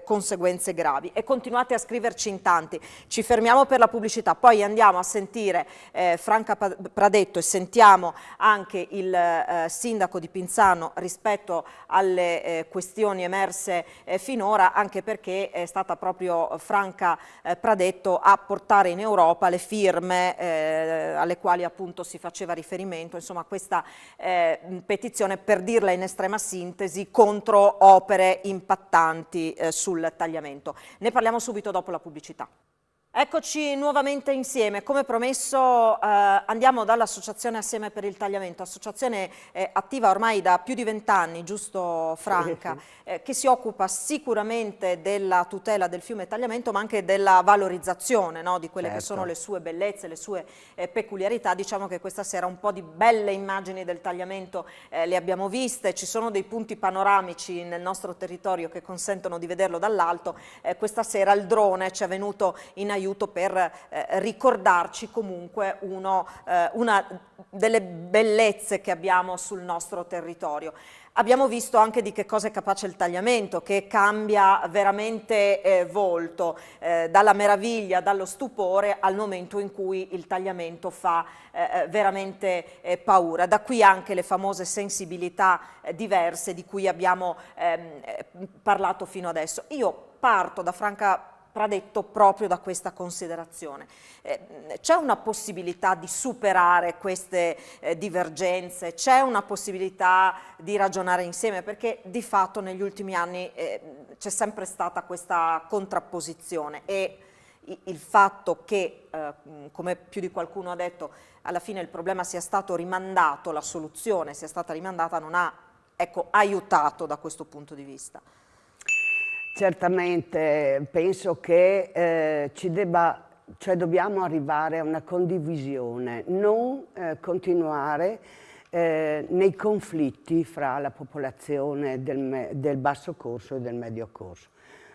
conseguenze gravi. E continuate a scriverci in tanti. Ci fermiamo per la pubblicità, poi andiamo a sentire Franca Pradetto e sentiamo anche il sindaco di Pinzano rispetto alle questioni emerse finora, anche perché è stata proprio Franca Pradetto a portare in Europa le firme alle quali appunto si faceva riferimento, insomma questa petizione, per dirla in estrema sintesi, contro opere impattanti sul tagliamento. Ne parliamo subito dopo la pubblicità. Eccoci nuovamente insieme, come promesso andiamo dall'Associazione Assieme per il Tagliamento, associazione attiva ormai da più di 20 anni, giusto Franca, che si occupa sicuramente della tutela del fiume Tagliamento ma anche della valorizzazione, no, di quelle che sono le sue bellezze, le sue peculiarità. Diciamo che questa sera un po' di belle immagini del Tagliamento le abbiamo viste, ci sono dei punti panoramici nel nostro territorio che consentono di vederlo dall'alto, questa sera il drone ci è venuto in aiuto per ricordarci comunque una delle bellezze che abbiamo sul nostro territorio. Abbiamo visto anche di che cosa è capace il tagliamento, che cambia veramente volto, dalla meraviglia, dallo stupore al momento in cui il tagliamento fa veramente paura. Da qui anche le famose sensibilità diverse di cui abbiamo parlato fino adesso. Io parto da Franca Pradetto proprio da questa considerazione. C'è una possibilità di superare queste divergenze, c'è una possibilità di ragionare insieme, perché di fatto negli ultimi anni c'è sempre stata questa contrapposizione e il fatto che, come più di qualcuno ha detto, alla fine il problema sia stato rimandato, la soluzione sia stata rimandata, non ha, ecco, aiutato da questo punto di vista. Certamente penso che dobbiamo arrivare a una condivisione, non continuare nei conflitti fra la popolazione del basso corso e del medio corso.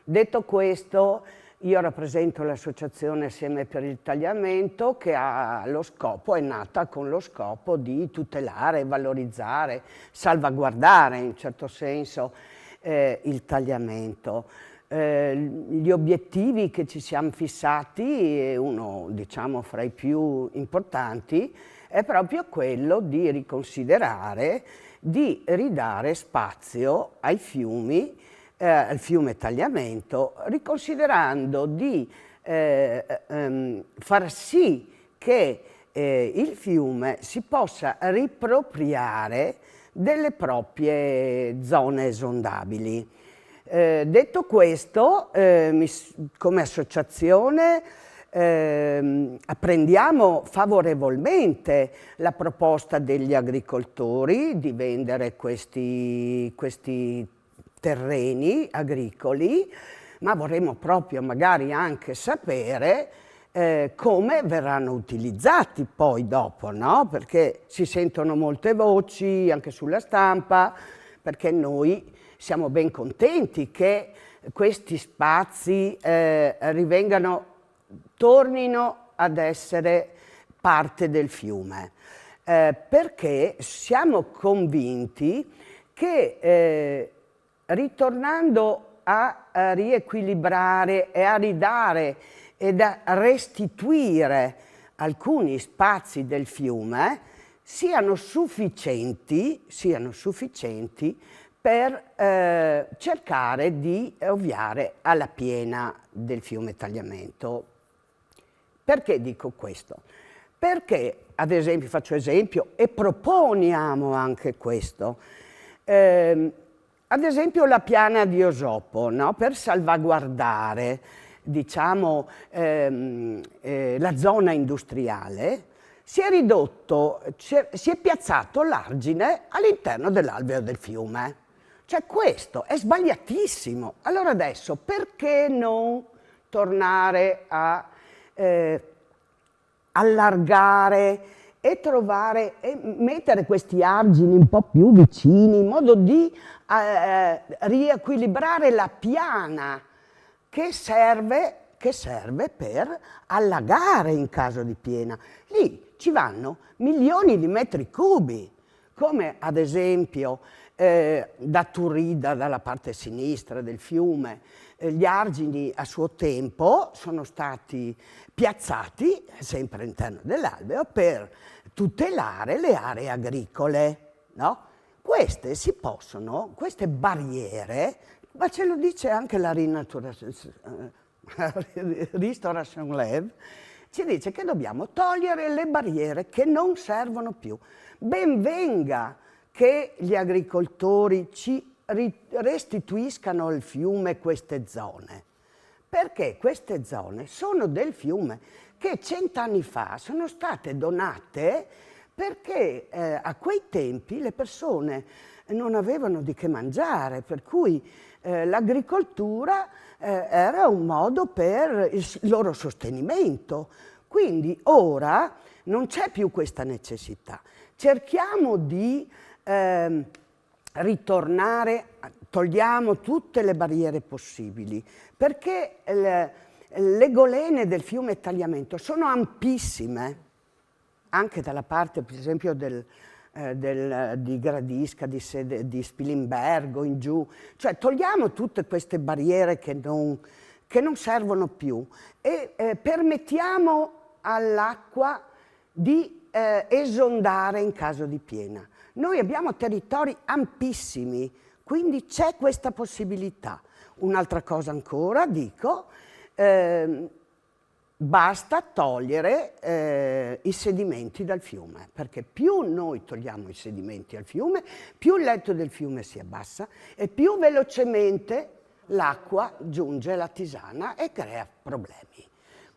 Detto questo, io rappresento l'associazione Assieme per il Tagliamento che è nata con lo scopo di tutelare, valorizzare, salvaguardare in certo senso il tagliamento. Gli obiettivi che ci siamo fissati, uno diciamo fra i più importanti, è proprio quello di riconsiderare, di ridare spazio ai fiumi, al fiume Tagliamento, riconsiderando di far sì che il fiume si possa ripropriare delle proprie zone esondabili. Detto questo, come associazione apprendiamo favorevolmente la proposta degli agricoltori di vendere questi terreni agricoli, ma vorremmo proprio magari anche sapere come verranno utilizzati poi dopo, no? Perché si sentono molte voci anche sulla stampa, perché noi siamo ben contenti che questi spazi tornino ad essere parte del fiume, perché siamo convinti che ritornando a riequilibrare e a ridare ed a restituire alcuni spazi del fiume siano sufficienti per cercare di ovviare alla piena del fiume Tagliamento. Perché dico questo? Perché, ad esempio, faccio esempio e proponiamo anche questo, ad esempio la piana di Osopo, no? Per salvaguardare diciamo, la zona industriale, si è ridotto, si è piazzato l'argine all'interno dell'alveo del fiume. Cioè questo è sbagliatissimo. Allora adesso perché non tornare a allargare e trovare e mettere questi argini un po' più vicini in modo di riequilibrare la piana che serve per allagare in caso di piena. Lì ci vanno milioni di metri cubi, come ad esempio da Turrida, dalla parte sinistra del fiume, gli argini a suo tempo sono stati piazzati, sempre all'interno dell'alveo, per tutelare le aree agricole, no? Queste si possono, queste barriere, ma ce lo dice anche la Restoration Lab, ci dice che dobbiamo togliere le barriere che non servono più. Ben venga che gli agricoltori ci restituiscano al fiume queste zone, perché queste zone sono del fiume che 100 anni fa sono state donate perché a quei tempi le persone non avevano di che mangiare, per cui l'agricoltura era un modo per il loro sostenimento. Quindi ora non c'è più questa necessità. Cerchiamo di ritornare, togliamo tutte le barriere possibili, perché le golene del fiume Tagliamento sono ampissime, anche dalla parte per esempio di Gradisca, di Spilimbergo, in giù. Cioè togliamo tutte queste barriere che non servono più e permettiamo all'acqua di esondare in caso di piena. Noi abbiamo territori ampissimi, quindi c'è questa possibilità. Un'altra cosa ancora, dico, basta togliere i sedimenti dal fiume, perché più noi togliamo i sedimenti al fiume, più il letto del fiume si abbassa e più velocemente l'acqua giunge alla Tisana e crea problemi.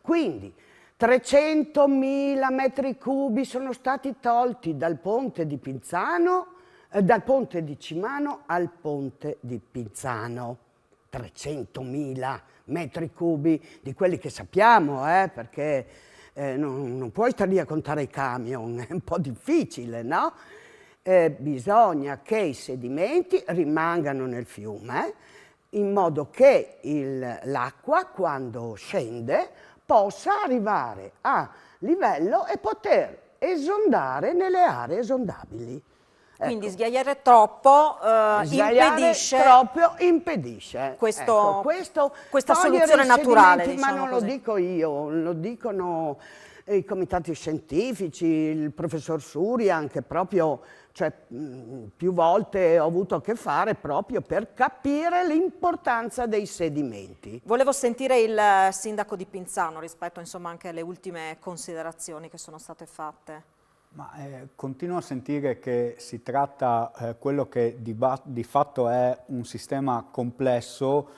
Quindi 300.000 metri cubi sono stati tolti dal ponte di Pinzano, dal ponte di Cimano al ponte di Pinzano. 300.000 metri cubi di quelli che sappiamo, perché non puoi stare lì a contare i camion, è un po' difficile, no? Bisogna che i sedimenti rimangano nel fiume in modo che l'acqua, quando scende, possa arrivare a livello e poter esondare nelle aree esondabili. Quindi sghiaiare troppo impedisce questa togliere soluzione i naturale, sedimenti, diciamo ma non così. lo dico io, lo dicono i comitati scientifici, il professor Surian, che proprio, cioè, più volte ho avuto a che fare proprio per capire l'importanza dei sedimenti. Volevo sentire il sindaco di Pinzano rispetto, insomma, anche alle ultime considerazioni che sono state fatte. Ma continuo a sentire che si tratta quello che di fatto è un sistema complesso,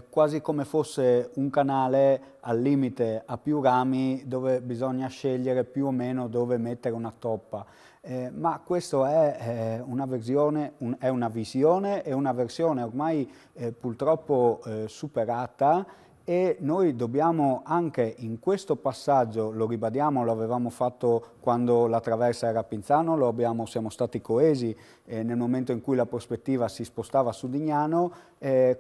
quasi come fosse un canale al limite a più rami dove bisogna scegliere più o meno dove mettere una toppa. Ma questo è una visione e una versione ormai purtroppo superata. E noi dobbiamo anche in questo passaggio, lo ribadiamo, lo avevamo fatto quando la traversa era a Pinzano, siamo stati coesi nel momento in cui la prospettiva si spostava su Dignano,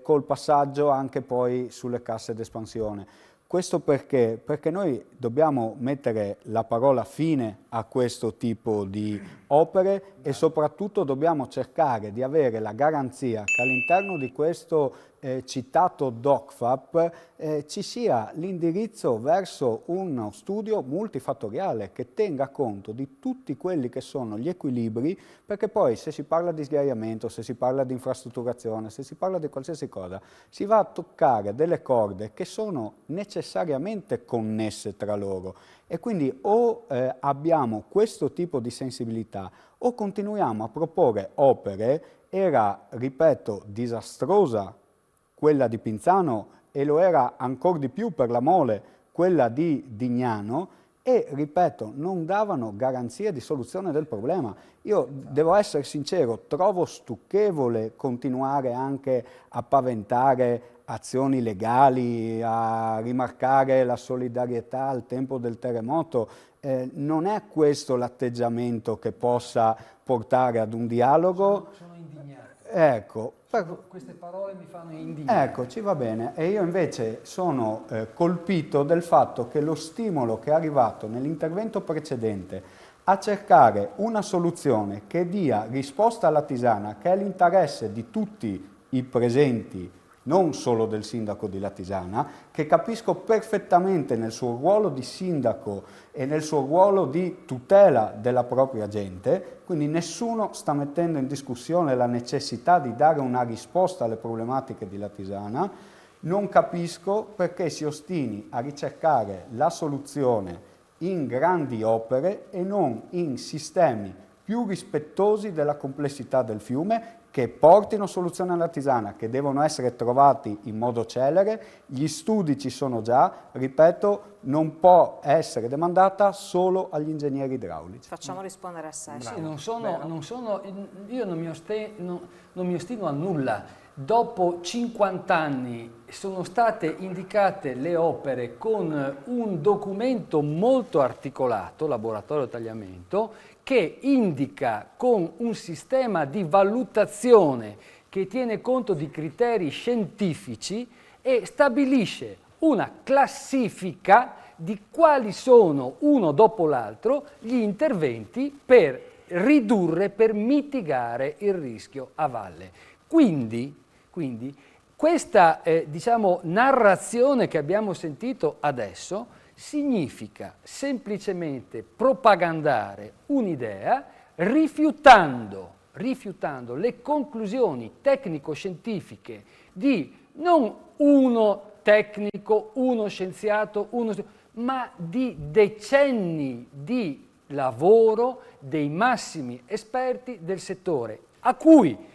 col passaggio anche poi sulle casse d'espansione. Questo perché? Perché noi dobbiamo mettere la parola fine a questo tipo di opere e soprattutto dobbiamo cercare di avere la garanzia che all'interno di questo citato DOCFAP ci sia l'indirizzo verso uno studio multifattoriale che tenga conto di tutti quelli che sono gli equilibri, perché poi se si parla di sghiaiamento, se si parla di infrastrutturazione, se si parla di qualsiasi cosa, si va a toccare delle corde che sono necessariamente connesse tra loro. E quindi o abbiamo questo tipo di sensibilità o continuiamo a proporre opere. Era, ripeto, disastrosa quella di Pinzano e lo era ancora di più per la mole quella di Dignano, e, ripeto, non davano garanzie di soluzione del problema. Io devo essere sincero, trovo stucchevole continuare anche a paventare azioni legali, a rimarcare la solidarietà al tempo del terremoto. Non è questo l'atteggiamento che possa portare ad un dialogo. Sono indignato. Ecco. Queste parole mi fanno indignare. Ecco, ci va bene. E io invece sono colpito del fatto che lo stimolo che è arrivato nell'intervento precedente a cercare una soluzione che dia risposta alla Latisana, che è l'interesse di tutti i presenti, non solo del sindaco di Latisana, che capisco perfettamente nel suo ruolo di sindaco e nel suo ruolo di tutela della propria gente, quindi nessuno sta mettendo in discussione la necessità di dare una risposta alle problematiche di Latisana. Non capisco perché si ostini a ricercare la soluzione in grandi opere e non in sistemi più rispettosi della complessità del fiume, che portino soluzione alla Latisana, che devono essere trovati in modo celere. Gli studi ci sono già, ripeto, non può essere demandata solo agli ingegneri idraulici. Facciamo rispondere a sé. Sì, io non mi ostino a nulla. Dopo 50 anni sono state indicate le opere con un documento molto articolato, laboratorio tagliamento, che indica con un sistema di valutazione che tiene conto di criteri scientifici e stabilisce una classifica di quali sono, uno dopo l'altro, gli interventi per ridurre, per mitigare il rischio a valle. Quindi questa diciamo, narrazione che abbiamo sentito adesso significa semplicemente propagandare un'idea rifiutando le conclusioni tecnico-scientifiche di non uno tecnico, uno scienziato, ma di decenni di lavoro dei massimi esperti del settore, a cui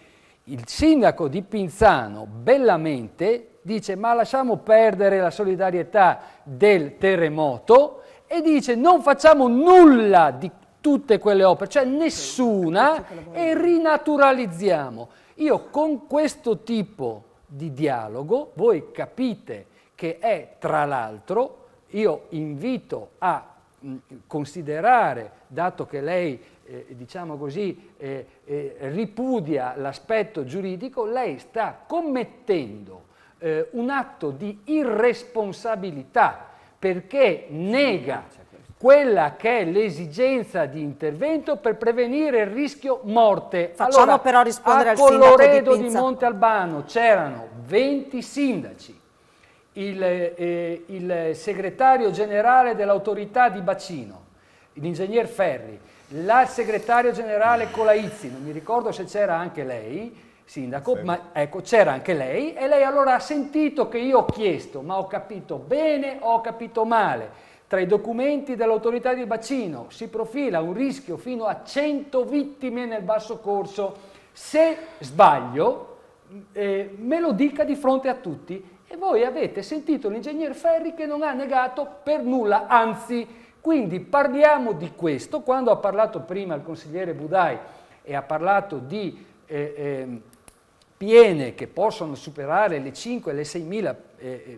il sindaco di Pinzano bellamente dice ma lasciamo perdere la solidarietà del terremoto e dice non facciamo nulla di tutte quelle opere, cioè nessuna, e rinaturalizziamo. Io con questo tipo di dialogo, voi capite che è tra l'altro, io invito a considerare, dato che lei diciamo così, ripudia l'aspetto giuridico, lei sta commettendo un atto di irresponsabilità perché nega quella che è l'esigenza di intervento per prevenire il rischio morte. Facciamo allora, però rispondere al sindaco di Colloredo di Pinzano. Monte Albano c'erano 20 sindaci, il segretario generale dell'autorità di bacino, l'ingegner Ferri, la segretario generale Colaizzi, non mi ricordo se c'era anche lei, sindaco, ma ecco c'era anche lei, e lei allora ha sentito che io ho chiesto, ma ho capito bene o ho capito male? Tra i documenti dell'autorità di bacino si profila un rischio fino a 100 vittime nel basso corso. Se sbaglio, me lo dica di fronte a tutti. E voi avete sentito l'ingegner Ferri che non ha negato per nulla, anzi. Quindi parliamo di questo. Quando ha parlato prima il consigliere Budai e ha parlato di piene che possono superare le 5 e le 6.000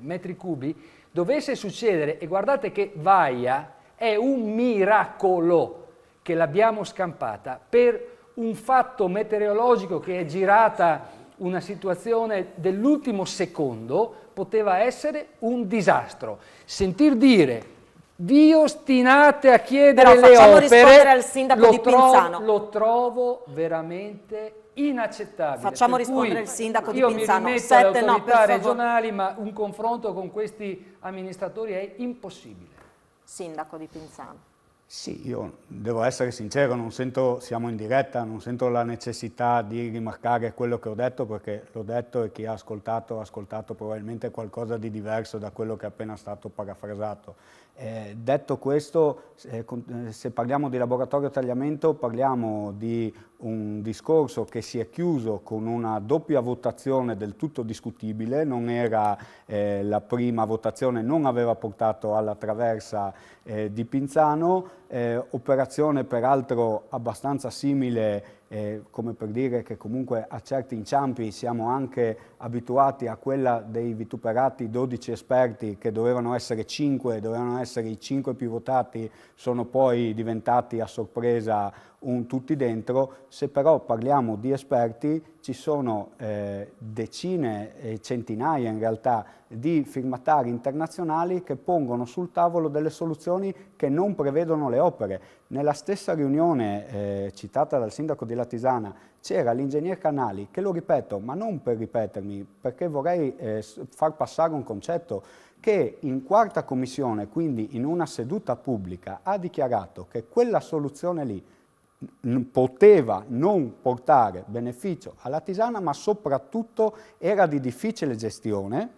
metri cubi, dovesse succedere, e guardate che Vaia è un miracolo che l'abbiamo scampata per un fatto meteorologico che è girata una situazione dell'ultimo secondo, poteva essere un disastro. Sentir dire vi ostinate a chiedere però le facciamo opere, rispondere al sindaco di Pinzano. lo trovo veramente inaccettabile. Facciamo Per rispondere cui il sindaco di io Pinzano. mi rimetto alle 7 no, autorità per favore. regionali, ma un confronto con questi amministratori è impossibile. Sindaco di Pinzano. Sì, io devo essere sincero, non sento, siamo in diretta, non sento la necessità di rimarcare quello che ho detto, perché l'ho detto e chi ha ascoltato probabilmente qualcosa di diverso da quello che è appena stato parafrasato. Detto questo, se parliamo di laboratorio tagliamento parliamo di un discorso che si è chiuso con una doppia votazione del tutto discutibile, non era la prima votazione, non aveva portato alla traversa di Pinzano, operazione peraltro abbastanza simile, come per dire che comunque a certi inciampi siamo anche abituati a quella dei vituperati 12 esperti che dovevano essere 5, dovevano essere i 5 più votati, sono poi diventati a sorpresa tutti dentro. Se però parliamo di esperti, ci sono decine e centinaia in realtà di firmatari internazionali che pongono sul tavolo delle soluzioni che non prevedono le opere. Nella stessa riunione citata dal sindaco di Latisana c'era l'ingegner Canali, che lo ripeto, ma non per ripetermi, perché vorrei far passare un concetto, che in quarta commissione, quindi in una seduta pubblica, ha dichiarato che quella soluzione lì poteva non portare beneficio alla Tisana, ma soprattutto era di difficile gestione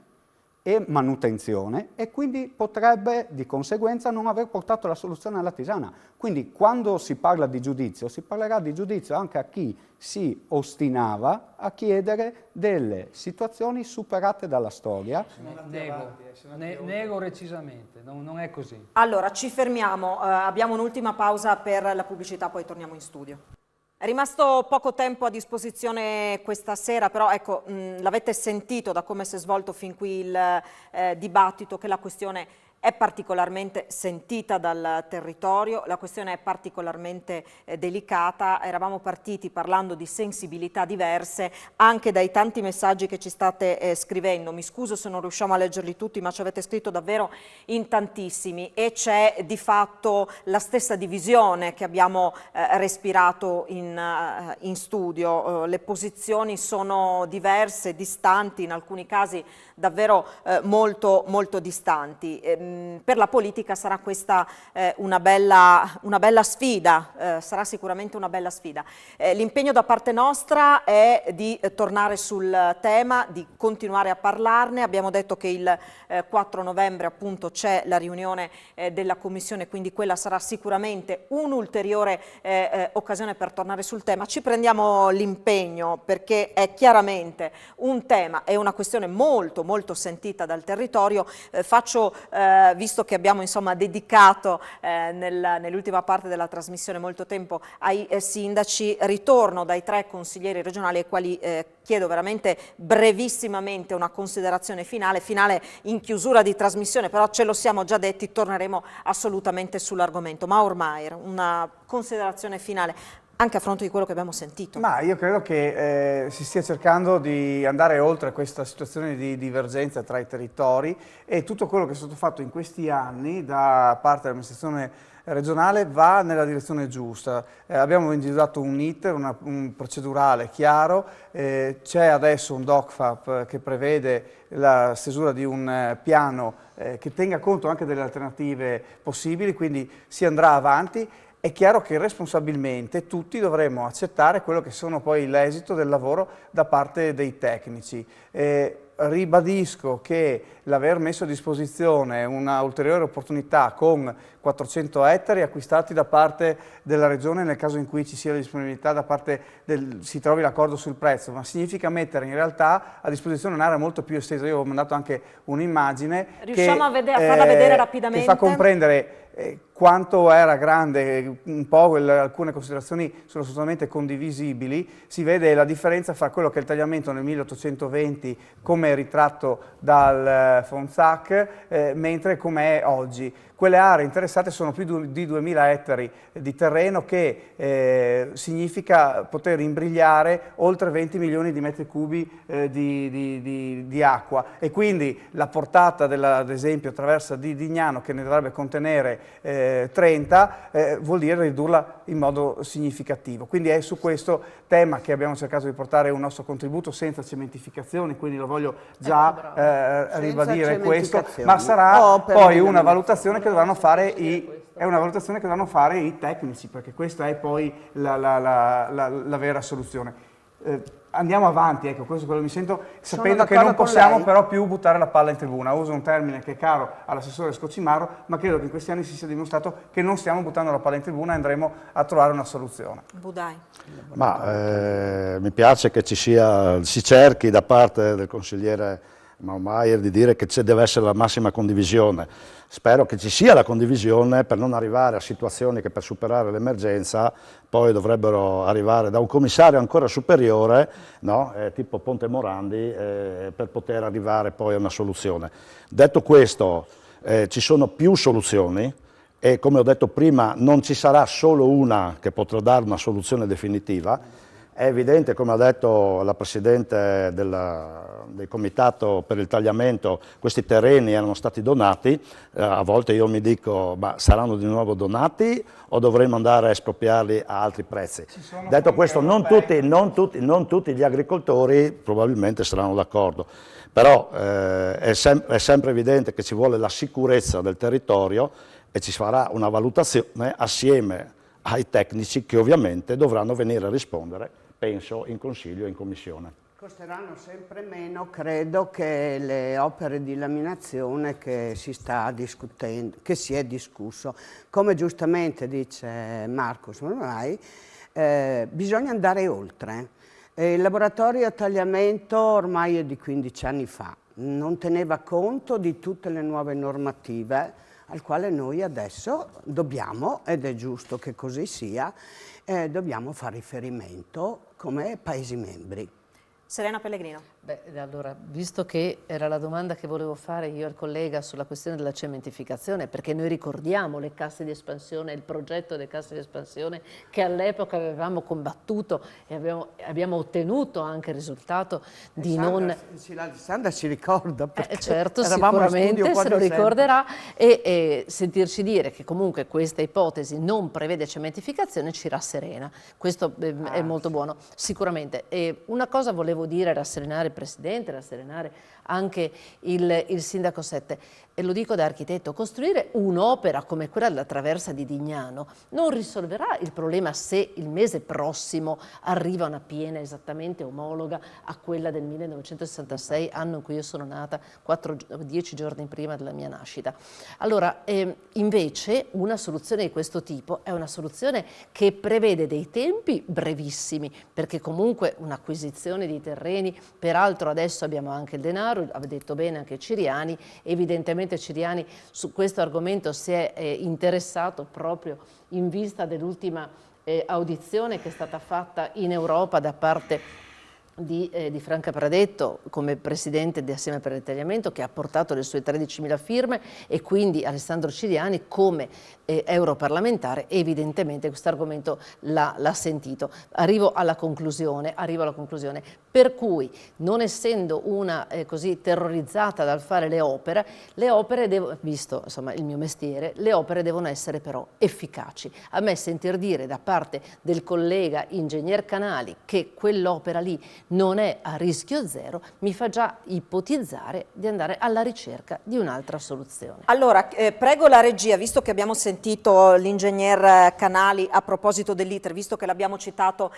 e manutenzione e quindi potrebbe di conseguenza non aver portato la soluzione alla Tisana. Quindi quando si parla di giudizio, si parlerà di giudizio anche a chi si ostinava a chiedere delle situazioni superate dalla storia. Nego recisamente, non è così. Allora, ci fermiamo, abbiamo un'ultima pausa per la pubblicità, poi torniamo in studio. È rimasto poco tempo a disposizione questa sera, però ecco, l'avete sentito da come si è svolto fin qui il dibattito, che la questione è particolarmente sentita dal territorio, la questione è particolarmente delicata. Eravamo partiti parlando di sensibilità diverse anche dai tanti messaggi che ci state scrivendo. Mi scuso se non riusciamo a leggerli tutti, ma ci avete scritto davvero in tantissimi e c'è di fatto la stessa divisione che abbiamo respirato in studio. Le posizioni sono diverse, distanti, in alcuni casi davvero molto, molto distanti. Per la politica sarà questa una bella sfida, sarà sicuramente una bella sfida. L'impegno da parte nostra è di tornare sul tema, di continuare a parlarne. Abbiamo detto che il 4 novembre appunto c'è la riunione della Commissione, quindi quella sarà sicuramente un'ulteriore occasione per tornare sul tema. Ci prendiamo l'impegno perché è chiaramente un tema, è una questione molto, molto sentita dal territorio. Visto che abbiamo insomma dedicato nell'ultima parte della trasmissione molto tempo ai sindaci, ritorno dai 3 consiglieri regionali ai quali chiedo veramente brevissimamente una considerazione finale in chiusura di trasmissione, però ce lo siamo già detti, torneremo assolutamente sull'argomento. Maur Maier, una considerazione finale anche a fronte di quello che abbiamo sentito. Ma io credo che si stia cercando di andare oltre questa situazione di divergenza tra i territori e tutto quello che è stato fatto in questi anni da parte dell'amministrazione regionale va nella direzione giusta. Abbiamo individuato un iter, un procedurale chiaro, c'è adesso un DOCFAP che prevede la stesura di un piano che tenga conto anche delle alternative possibili, quindi si andrà avanti. È chiaro che responsabilmente tutti dovremo accettare quello che sono poi l'esito del lavoro da parte dei tecnici. Ribadisco che l'aver messo a disposizione una ulteriore opportunità con 400 ettari acquistati da parte della Regione nel caso in cui ci sia la disponibilità da parte si trovi l'accordo sul prezzo, ma significa mettere in realtà a disposizione un'area molto più estesa. Io ho mandato anche un'immagine riusciamo a farla vedere rapidamente, che fa comprendere quanto era grande, un po' alcune considerazioni sono assolutamente condivisibili. Si vede la differenza fra quello che è il tagliamento nel 1820 come ritratto dal Fonsac, mentre come è oggi. Quelle aree interessate sono più di 2000 ettari di terreno, che significa poter imbrigliare oltre 20 milioni di metri cubi di acqua, e quindi la portata ad esempio traversa di Dignano, che ne dovrebbe contenere 30, vuol dire ridurla in modo significativo. Quindi è su questo tema che abbiamo cercato di portare un nostro contributo senza cementificazioni, quindi lo voglio già ribadire questo, ma sarà poi una valutazione che dovranno fare i tecnici, perché questa è poi la vera soluzione. andiamo avanti, ecco, questo è quello che mi sento, sapendo che d'accordo non con possiamo lei. però più buttare la palla in tribuna. Uso un termine che è caro all'assessore Scocimaro, ma credo che in questi anni si sia dimostrato che non stiamo buttando la palla in tribuna e andremo a trovare una soluzione. Budai. Ma mi piace che si cerchi da parte del consigliere Maumeier di dire che deve essere la massima condivisione. Spero che ci sia la condivisione per non arrivare a situazioni che per superare l'emergenza poi dovrebbero arrivare da un commissario ancora superiore, no? Tipo Ponte Morandi, per poter arrivare poi a una soluzione. Detto questo, ci sono più soluzioni e come ho detto prima non ci sarà solo una che potrà dare una soluzione definitiva. È evidente, come ha detto la Presidente del Comitato per il Tagliamento, questi terreni erano stati donati, a volte io mi dico ma saranno di nuovo donati o dovremo andare a espropriarli a altri prezzi? Detto questo, non tutti gli agricoltori probabilmente saranno d'accordo, però è sempre evidente che ci vuole la sicurezza del territorio e ci farà una valutazione assieme ai tecnici che ovviamente dovranno venire a rispondere, penso, in Consiglio e in Commissione. Costeranno sempre meno, credo, che le opere di laminazione che si sta discutendo, che si è discusso. Come giustamente dice Marcus Mormai, bisogna andare oltre. Il laboratorio a tagliamento ormai è di 15 anni fa, non teneva conto di tutte le nuove normative al quale noi adesso dobbiamo, ed è giusto che così sia, dobbiamo fare riferimento come Paesi membri. Serena Pellegrino. Beh, allora, visto che era la domanda che volevo fare io al collega sulla questione della cementificazione, perché noi ricordiamo le casse di espansione, il progetto delle casse di espansione che all'epoca avevamo combattuto e abbiamo ottenuto anche il risultato di non... Sandra si ricorda, perché certo, eravamo sicuramente se lo ricorderà e sentirci dire che comunque questa ipotesi non prevede cementificazione ci rasserena. Questo è molto buono, sicuramente. E una cosa volevo dire, rasserenare il Presidente, rasserenare anche il Sindaco Sette, e lo dico da architetto: costruire un'opera come quella della traversa di Dignano non risolverà il problema se il mese prossimo arriva una piena esattamente omologa a quella del 1966, anno in cui io sono nata, 10 giorni prima della mia nascita. Allora, invece una soluzione di questo tipo è una soluzione che prevede dei tempi brevissimi, perché comunque un'acquisizione di terreni, peraltro adesso abbiamo anche il denaro, ha detto bene anche Ciriani, evidentemente Ciriani su questo argomento si è interessato proprio in vista dell'ultima audizione che è stata fatta in Europa da parte di Franca Pradetto come presidente di Assieme per il Tagliamento, che ha portato le sue 13.000 firme, e quindi Alessandro Ciriani come europarlamentare evidentemente questo argomento l'ha sentito. Arrivo alla conclusione, per cui non essendo una così terrorizzata dal fare le opere visto insomma il mio mestiere, le opere devono essere però efficaci. A me sentir dire da parte del collega ingegner Canali che quell'opera lì non è a rischio zero mi fa già ipotizzare di andare alla ricerca di un'altra soluzione. Allora, prego la regia, visto che abbiamo sentito l'ingegner Canali a proposito dell'iter, visto che l'abbiamo citato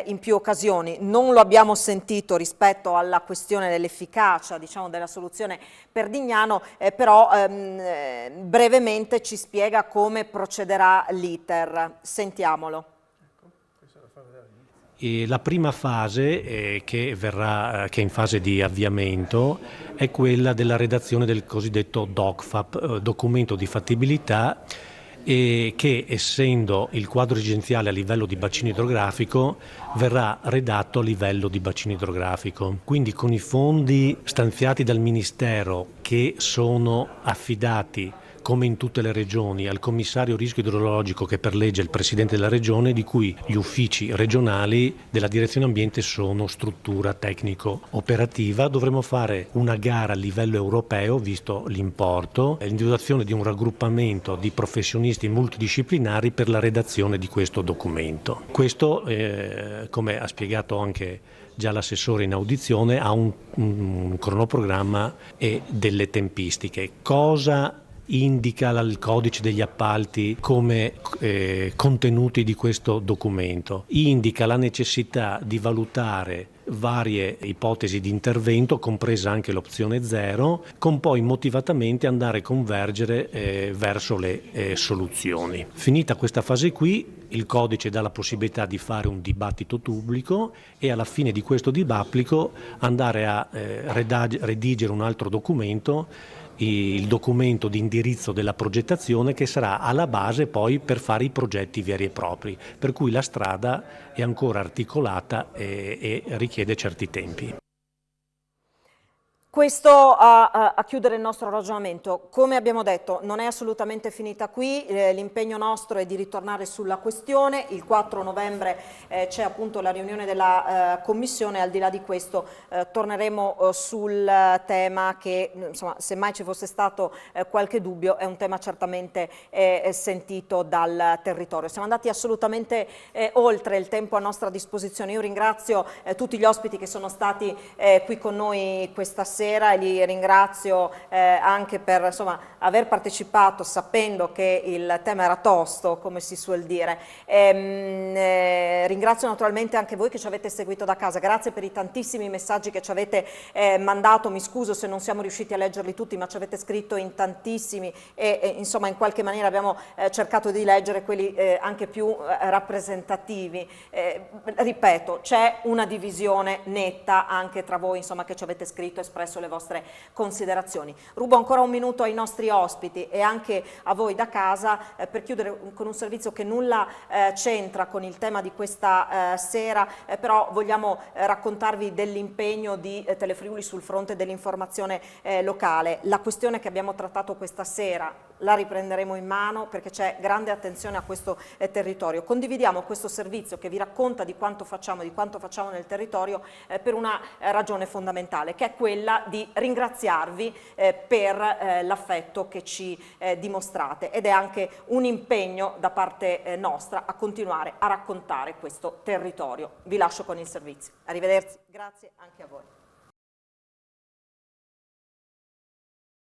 in più occasioni, non lo abbiamo sentito rispetto alla questione dell'efficacia, diciamo, della soluzione per Dignano, però brevemente ci spiega come procederà l'iter. Sentiamolo. La prima fase che è in fase di avviamento è quella della redazione del cosiddetto DOCFAP, documento di fattibilità, che essendo il quadro esigenziale a livello di bacino idrografico verrà redatto a livello di bacino idrografico. Quindi con i fondi stanziati dal Ministero, che sono affidati come in tutte le regioni al commissario rischio idrogeologico, che per legge è il presidente della regione, di cui gli uffici regionali della direzione ambiente sono struttura tecnico-operativa, dovremo fare una gara a livello europeo, visto l'importo, e l'individuazione di un raggruppamento di professionisti multidisciplinari per la redazione di questo documento. Questo, come ha spiegato anche già l'assessore in audizione, ha un cronoprogramma e delle tempistiche. Cosa indica il codice degli appalti come contenuti di questo documento, indica la necessità di valutare varie ipotesi di intervento, compresa anche l'opzione 0, con poi motivatamente andare a convergere verso le soluzioni. Finita questa fase qui, il codice dà la possibilità di fare un dibattito pubblico e alla fine di questo dibattito andare a redigere un altro documento, il documento di indirizzo della progettazione, che sarà alla base poi per fare i progetti veri e propri, per cui la strada è ancora articolata e richiede certi tempi. Questo a chiudere il nostro ragionamento. Come abbiamo detto, non è assolutamente finita qui, l'impegno nostro è di ritornare sulla questione. Il 4 novembre c'è appunto la riunione della Commissione, al di là di questo torneremo sul tema che, insomma, se mai ci fosse stato qualche dubbio, è un tema certamente sentito dal territorio. Siamo andati assolutamente oltre il tempo a nostra disposizione. Io ringrazio tutti gli ospiti che sono stati qui con noi questa sera e li ringrazio anche per, insomma, aver partecipato sapendo che il tema era tosto, come si suol dire. Ringrazio naturalmente anche voi che ci avete seguito da casa, grazie per i tantissimi messaggi che ci avete mandato, mi scuso se non siamo riusciti a leggerli tutti, ma ci avete scritto in tantissimi e insomma in qualche maniera abbiamo cercato di leggere quelli anche più rappresentativi. Ripeto, c'è una divisione netta anche tra voi, insomma, che ci avete scritto e espresso le vostre considerazioni. Rubo ancora un minuto ai nostri ospiti e anche a voi da casa per chiudere con un servizio che nulla c'entra con il tema di questa sera, però vogliamo raccontarvi dell'impegno di Telefriuli sul fronte dell'informazione locale. La questione che abbiamo trattato questa sera la riprenderemo in mano perché c'è grande attenzione a questo territorio. Condividiamo questo servizio che vi racconta di quanto facciamo nel territorio per una ragione fondamentale, che è quella di ringraziarvi per l'affetto che ci dimostrate, ed è anche un impegno da parte nostra a continuare a raccontare questo territorio. Vi lascio con il servizio. Arrivederci, grazie anche a voi.